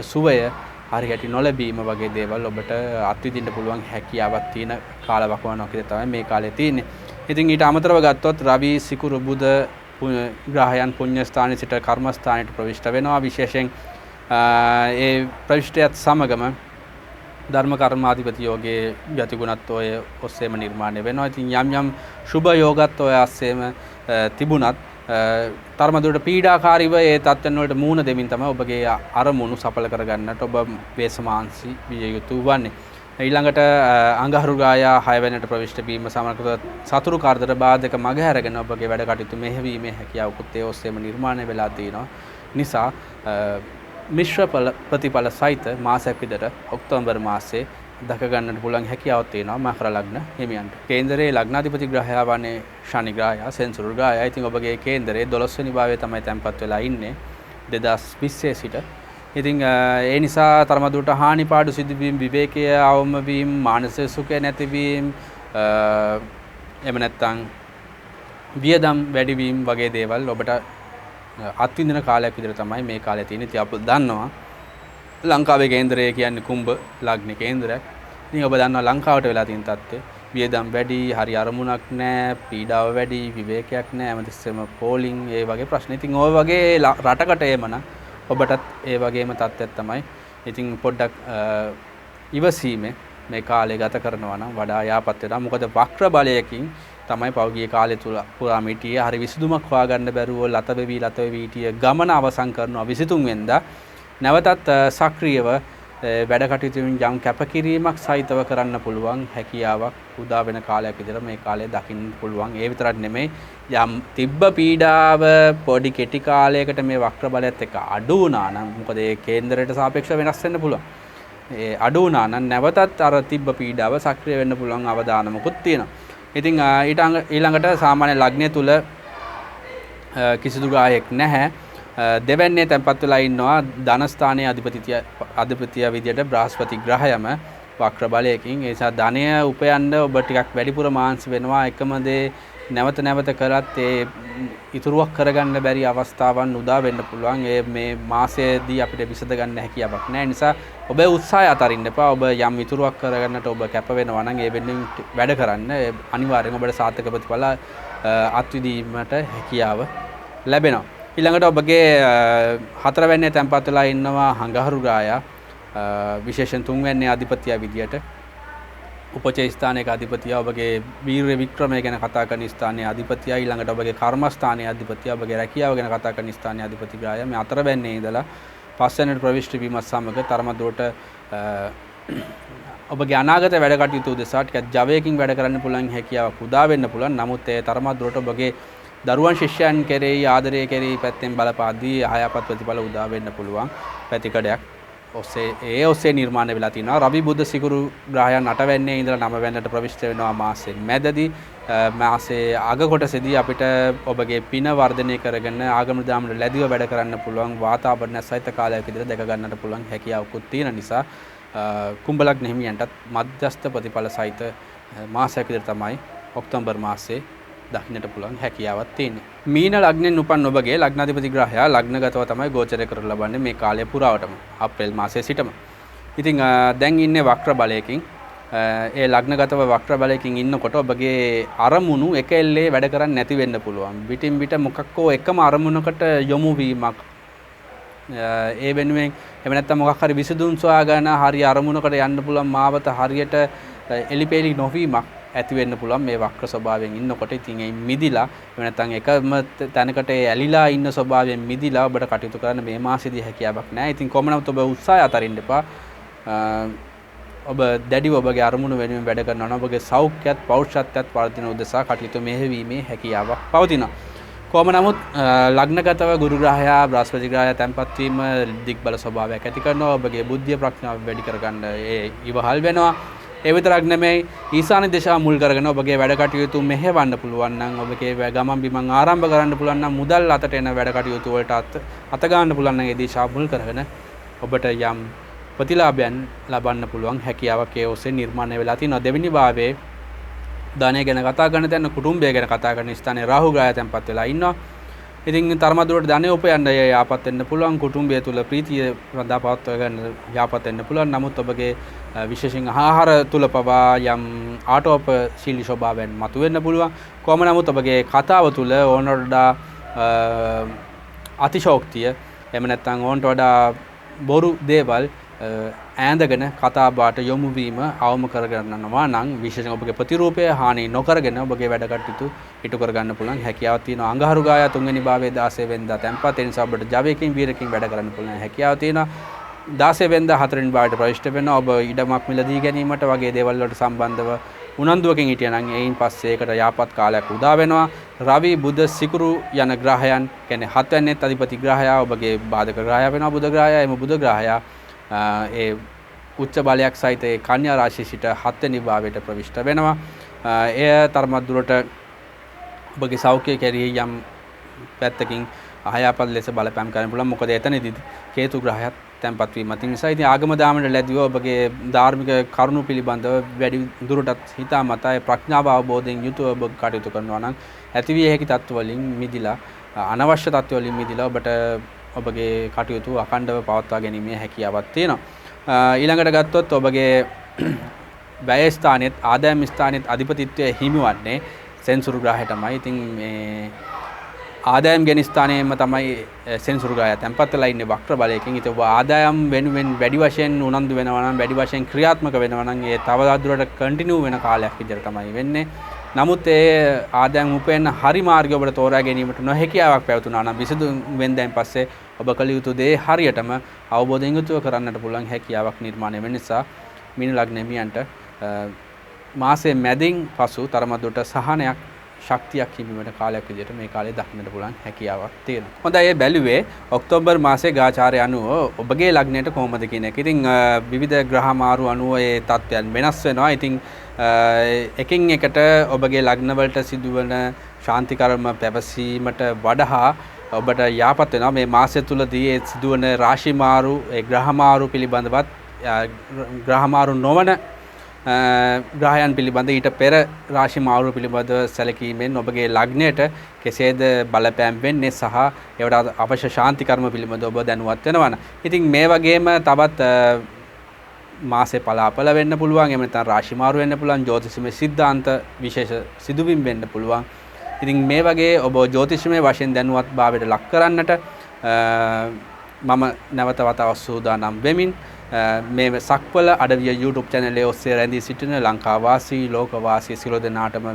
සුවය හරියට නොලැබීම වගේ දේවල් ඔබට අත්විඳින්න පුළුවන් හැකියාවක් තියෙන කාලවකවානුවක් විදිහට තමයි මේ කාලේ තියෙන්නේ. ඉතින් ඊට අමතරව ගත්තොත් රවි සිකුරු බුධ ග්‍රහයන් පුණ්‍ය ස්ථානයේ සිට කර්ම ස්ථානයට ප්‍රවිෂ්ඨ වෙනවා. විශේෂයෙන් ඒ ප්‍රවිෂ්ඨයත් සමගම ධර්ම කර්මාධිපති යෝගයේ ගතිගුණත්වය ඔස්සේම නිර්මාණය වෙනවා. ඉතින් යම් යම් සුභ යෝගත්වය ඔස්සේම තිබුණත් තරමදුරට පීඩාකාරීව ඒ තත්ත්වයන් වලට මූණ දෙමින් තමයි ඔබගේ අරමුණු සඵල කරගන්නට ඔබ වේසමාංශී විය යුතු වන්නේ. ඊළඟට අඟහරු ගායා 6 වෙනිට ප්‍රවිෂ්ඨ වීම සමග සතුරු කාර්යතර බාධක මග හැරගෙන ඔබගේ වැඩ කටයුතු මෙහෙවීමේ හැකියාවකුත් ඒ ඔස්සේම නිර්මාණය වෙලා තියෙනවා. නිසා මිශ්‍ර ප්‍රතිඵල සහිත මාසයක් විතර ඔක්තෝබර් මාසයේ දක ගන්නට පුළුවන් හැකියාවක් තියෙනවා මකර ලග්න හිමියන්ට. කේන්දරයේ ලග්නාධිපති ග්‍රහයා වන්නේ ශනි ග්‍රහයා සෙනසුරු ග්‍රහයා. ඉතින් ඔබගේ කේන්දරයේ 12 වෙනි භාවයේ තමයි තැන්පත් වෙලා ඉන්නේ 2020 සිට. ඉතින් ඒ නිසා තරමදුරට හානි පාඩු සිදුවීම් විවේකයේ අවම වීම මානසික සුඛය නැතිවීම එහෙම නැත්නම් වියදම් වැඩිවීම වගේ දේවල් ඔබට අත්විඳින කාලයක් විදිහට තමයි මේ කාලේ තියෙන්නේ. ඉතින් අපිට දන්නවා ලංකාවේ කේන්දරය කියන්නේ කුම්භ ලග්න කේන්දරයක්. ඉතින් ඔබ දන්නවා ලංකාවට වෙලා තියෙන තත්ත්වය වියදම් වැඩි, හරි අරමුණක් නැහැ, පීඩාව වැඩි, විවේකයක් නැහැ, හැමතිස්සෙම පෝලිං ඒ වගේ ප්‍රශ්න. ඉතින් ওই වගේ රටකට එමනම් ඔබටත් ඒ වගේම තත්ත්වයක් තමයි. ඉතින් පොඩ්ඩක් ඉවසීමේ මේ කාලය ගත කරනවා නම් වඩා යාපත් වෙනවා. මොකද වක්‍ර බලයකින් තමයි පෞගිය කාලය තුල පුරාම හිටියේ. හරි විසඳුමක් හොයාගන්න බැරුව ලත වෙවි හිටිය ගමන අවසන් කරනවා 23 වෙනිදා. නැවතත් සක්‍රියව වැඩ කටයුතු යම් කැපකිරීමක් සහිතව කරන්න පුළුවන් හැකියාවක් උදා වෙන කාලයක් විතර මේ කාලේ දකින්න පුළුවන්. ඒ විතරක් නෙමෙයි යම් තිබ්බ පීඩාව පොඩි කෙටි කාලයකට මේ වක්‍ර බලයත් එක්ක අඩු වුණා නම් මොකද ඒ කේන්දරයට සාපේක්ෂව වෙනස් වෙන්න පුළුවන්. ඒ අඩු වුණා නම් නැවතත් අර තිබ්බ පීඩාව සක්‍රිය වෙන්න පුළුවන් අවදානමකුත් තියෙනවා. ඉතින් ඊළඟට සාමාන්‍ය ලග්නය තුල කිසිදු ගායයක් නැහැ. දෙවැන්නේ තැන්පත් වෙලා ඉන්නවා ධනස්ථානයේ අධිපතිය විදියට බ්‍රහස්පති ග්‍රහයම වක්‍ර බලයකින්. ඒ නිසා ධනය උපයන්න ඔබ ටිකක් වැඩිපුර මාංශ වෙනවා. එකම දේ නැවත නැවත කරත් ඒ ඉතුරුවක් කරගන්න බැරි අවස්ථාවන් උදා වෙන්න පුළුවන්. ඒ මේ මාසයේදී අපිට විසඳ ගන්න හැකියාවක් නැහැ. නිසා ඔබ උත්සාහය අතරින්න එපා. ඔබ යම් ඉතුරුවක් කරගන්නට ඔබ කැප වෙනවා නම් ඒ වෙනුවෙන් වැඩ කරන්න. අනිවාර්යෙන් ඔබට සාර්ථක ප්‍රතිඵල අත්විඳීමට හැකියාව ලැබෙනවා. ඊළඟට ඔබගේ හතරවැන්නේ තැන්පත් වෙලා ඉන්නවා හංගහරු ග්‍රහයා. විශේෂයෙන් තුන්වැන්නේ අධිපතිය විදියට උපචේ ස්ථානයක අධිපතිය ඔබගේ වීර්ය වික්‍රමය ගැන කතා කරන ස්ථානයේ අධිපතිය. ඊළඟට ඔබගේ කර්මස්ථානයේ අධිපතිය ඔබගේ රැකියාව ගැන කතා කරන ස්ථානයේ අධිපති ග්‍රහය මේ හතරවැන්නේ ඉඳලා පස්වැන්නට ප්‍රවිෂ්ඨ වීමත් සමග තරමදුරට ඔබගේ අනාගත වැඩ කටයුතු උදෙසා ටිකක් ජවයකින් වැඩ කරන්න පුළුවන් හැකියාවක් උදා වෙන්න පුළුවන්. නමුත් ඒ තරමදුරට ඔබගේ දරුවන් ශිෂ්‍යයන් කෙරෙහි ආදරය කෙරෙහි පැත්තෙන් බලපාදී ආයාපත් ප්‍රතිඵල උදා වෙන්න පුළුවන් පැතිකඩයක් ඔස්සේ නිර්මාණය වෙලා තිනවා. රවි බුද්ධ සිකුරු ග්‍රහයන් 8 වෙනිදා ඉඳලා 9 වෙනිදාට ප්‍රවිෂ්ඨ වෙනවා මාසෙ මැදදී. මාසේ අග කොටසේදී අපිට ඔබගේ පින වර්ධනය කරගෙන ආගම දාමට ලැබිව වැඩ කරන්න පුළුවන් වාතාවරණ සහිත කාලයක් විදිහට දැක ගන්නට පුළුවන් හැකියාවකුත් තියෙන නිසා කුම්භ ලග්න හිමියන්ටත් මධ්‍යස්ථ ප්‍රතිඵල සහිත මාසයක් විදිහට තමයි ඔක්තෝබර් මාසයේ දකින්නට පුළුවන් හැකියාවක් තියෙනවා. මීන ලග්නෙන් උපන් ඔබගේ ලග්නාධිපති ග්‍රහයා ලග්නගතව තමයි ගෝචරය කරලා ලබන්නේ මේ කාලය පුරාවටම අප්‍රේල් මාසයේ සිටම. ඉතින් දැන් ඉන්නේ වක්‍ර බලයකින්. ඒ ලග්නගතව වක්‍ර බලයකින් ඉන්නකොට ඔබගේ අරමුණු එක එල්ලේ වැඩ කරන්නේ නැති වෙන්න පුළුවන්. පිටින් පිට මොකක්කෝ එකම අරමුණකට යොමු වීමක්. ඒ වෙනුවෙන් එහෙම නැත්නම් මොකක් හරි විසඳුම් සොයාගෙන හරි අරමුණකට යන්න පුළුවන් මාවත හරියට එලිපෙලි නොවීමක් ඇති වෙන්න පුළුවන් මේ වක්‍ර ස්වභාවයෙන් ඉන්නකොට. ඉතින් ඒ මිදිලා එහෙම නැත්නම් එකම තැනකට ඇලිලා ඉන්න ස්වභාවයෙන් මිදිලා ඔබට කටයුතු කරන්න මේ මාසෙදී හැකියාවක් නැහැ. ඉතින් කොහොම නමුත් ඔබ උත්සාහය අතරින්න එපා. ඔබ දැඩිව ඔබගේ අරමුණු වෙනුවෙන් වැඩ කරනවා නම් ඔබගේ සෞඛ්‍යයත් පෞරුෂත්වයත් වර්ධන උදෙසා කටයුතු මෙහෙවීමේ හැකියාවක් පවතිනවා. කොහොම නමුත් ලග්නගතව ගුරු ග්‍රහයා බ්‍රහස්පති ග්‍රහයා තැන්පත් වීම දිග්බල ස්වභාවයක් ඇති කරනවා. ඔබගේ බුද්ධිය ප්‍රඥාව වැඩි කරගන්න ඒ ඉවහල් වෙනවා. ඒ විතරක් නෙමෙයි ඊශාන දිශාව මුල් කරගෙන ඔබගේ වැඩ කටයුතු මෙහෙවන්න පුළුවන් නම් ඔබගේ ගමන් බිමන් ආරම්භ කරන්න පුළුවන් නම් මුදල් අතට එන වැඩ කටයුතු වලට අත ගන්න පුළුවන් නම් ඒ දිශාව මුල් කරගෙන ඔබට යම් ප්‍රතිලාභයන් ලබන්න පුළුවන් හැකියාවක් ඒ ඔස්සේ නිර්මාණය වෙලා තියෙනවා. දෙවෙනි භාවයේ ධනය ගැන කතා කරන තැන කුටුම්බය ගැන කතා කරන ස්ථානයේ රාහු ග්‍රහය තැන්පත් වෙලා ඉන්නවා. ඉතින් තරමදුරට ධනය උපයන්න යාපත් වෙන්න පුළුවන්. කුටුම්බය තුල ප්‍රීතිය රඳා පවත්වා ගන්න යාපත් වෙන්න පුළුවන්. නමුත් ඔබගේ විශේෂයෙන් ආහාර තුල පවා යම් ආටෝපශීලී ස්වභාවයන් මතුවෙන්න පුළුවන්. කොහොම නමුත් ඔබගේ කතාව තුල ඕනට වඩා අතිශෝක්තිය එහෙම නැත්නම් ඕනට වඩා බොරු දේවල් ඈඳගෙන කතා බාට යොමු වීම අවම කරගන්නවා නම් විශේෂයෙන් ඔබගේ ප්‍රතිරූපය හානි නොකරගෙන ඔබගේ වැඩ කටයුතු ඉටු කරගන්න පුළුවන් හැකියාවක් තියෙනවා. අඟහරු ගාය 3 වෙනි භාවයේ 16 වෙනිදා තැන්පත් වෙන නිසා ඔබට ජවයකින් වීරකින් වැඩ කරන්න පුළුවන් හැකියාවක් තියෙනවා. 16 වෙනිදා 4 වෙනි භාවයට ප්‍රවිෂ්ඨ වෙනවා. ඔබ ඉඩමක් මිලදී ගැනීමට වගේ දේවල් වලට සම්බන්ධව උනන්දුවකින් හිටියනම් එයින් පස්සේ ඒකට යාපත් කාලයක් උදා වෙනවා. රවි බුධ සිකුරු යන ග්‍රහයන් කියන්නේ 7 වෙනිත් අධිපති ග්‍රහයා ඔබගේ බාධක ග්‍රහයා වෙනවා බුධ ග්‍රහයා. එම බුධ ග්‍රහයා ඒ උච්ච බලයක් සහිත ඒ කන්‍යා රාශිය සිට 7 වෙනි භාවයට ප්‍රවිෂ්ඨ වෙනවා. එය තරමක් දුරට ඔබගේ සෞඛ්‍ය කෙරෙහි යම් පැත්තකින් අහයාපත් ලෙස බලපෑම් කරන්න පුළුවන්. මොකද එතනදී කේතු ග්‍රහයත් තැන්පත් වීම නිසා ඉතින් ආගම දාමට ලැබිව ඔබගේ ධාර්මික කරුණු පිළිබඳව වැඩි දුරටත් හිතාමතා ප්‍රඥාව අවබෝධයෙන් යුතුව ඔබ කටයුතු කරනවා නම් ඇතිවිය හැකි තත්ත්ව වලින් මිදිලා අනවශ්‍ය තත්ත්ව වලින් මිදිලා ඔබට ඔබගේ කටයුතු අඛණ්ඩව පවත්වා ගැනීමේ හැකියාවක් තියෙනවා. ඊළඟට ගත්තොත් ඔබගේ වැය ස්ථානෙත් ආදායම් ස්ථානෙත් අධිපතිත්වය හිමිවන්නේ සෙන්සුරු ග්‍රහයටමයි. ඉතින් මේ ආදායම් ගැන ස්ථානයේම තමයි සෙන්සුරු ග්‍රහය තැන්පත් වෙලා ඉන්නේ වක්‍ර බලයකින්. ඉතින් ඔබ ආදායම් වෙනුවෙන් වැඩි වශයෙන් උනන්දු වෙනවා නම් වැඩි වශයෙන් ක්‍රියාත්මක වෙනවා නම් ඒ තවදුරටත් කන්ටිනියු වෙන කාලයක් විදිහට තමයි වෙන්නේ. නමුත් ඒ ආදායම් උපයන හරි මාර්ගය ඔබට තෝරා ගැනීමට නොහැකියාවක් පැවතුනා නම් 22 වෙනිදාන් පස්සේ ඔබ කළ යුතු දේ හරියටම අවබෝධයෙන් යුතුව කරන්නට පුළුවන් හැකියාවක් නිර්මාණය වෙන නිසා මීන ලග්න හිමියන්ට මාසයේ මැදින් පසු තරමක් දුරට සහනයක් ශක්තියක් හිමිවන කාලයක් විදිහට මේ කාලේ දක්නට පුළුවන් හැකියාවක් තියෙනවා. හොඳයි ඒ බැලුවේ ඔක්තෝබර් මාසයේ ග්‍රහචාරය අනුව ඔබගේ ලග්නයට කොහොමද කියන එක. ඉතින් විවිධ ග්‍රහ මාරු අනුව ඒ තත්ත්වයන් වෙනස් වෙනවා. ඉතින් එකින් එකට ඔබගේ ලග්න වලට සිදුවන ශාන්ති කර්ම පැවසීමට වඩා ඔබට යාපත් වෙනවා මේ මාසය තුලදී ඒ සිදුවන රාශි මාරු ඒ ග්‍රහ මාරු පිළිබඳවත් ග්‍රහ මාරු නොවන ග්‍රහයන් පිළිබඳ ඊට පෙර රාශි මාරු පිළිබඳව සැලකීමෙන් ඔබගේ ලග්නයට කෙසේද බලපෑම් වෙන්නේ සහ ඒවට අවශ්‍ය ශාන්ති කර්ම පිළිබඳව ඔබ දැනුවත් වෙනවන. ඉතින් මේ වගේම තවත් මාසේ පලාපල වෙන්න පුළුවන්, එහෙම නැත්නම් රාශි මාරු වෙන්න පුළුවන්, ජ්‍යොතිෂමය සිද්ධාන්ත විශේෂ සිදුවීම් වෙන්න පුළුවන්. ඉතින් මේ වගේ ඔබ ජ්‍යොතිෂමය වශයෙන් දැනුවත් භාවයට ලක් කරන්නට මම නැවත වතාවක් සූදානම් වෙමින් මේ සක්වල අඩවිය YouTube channel එක ඔස්සේ රැඳී සිටින ලංකාවාසී ලෝකවාසී සියලු දෙනාටම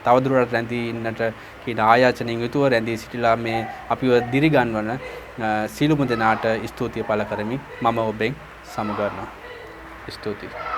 තවදුරටත් රැඳී ඉන්නට කියන ආයාචනයෙන් යුතුව රැඳී සිටිලා මේ අපිව දිරිගන්වන සියලුම දෙනාට ස්තුතිය පළ කරමි. මම ඔබෙන් සමුගන්නවා. ස්තුතියි.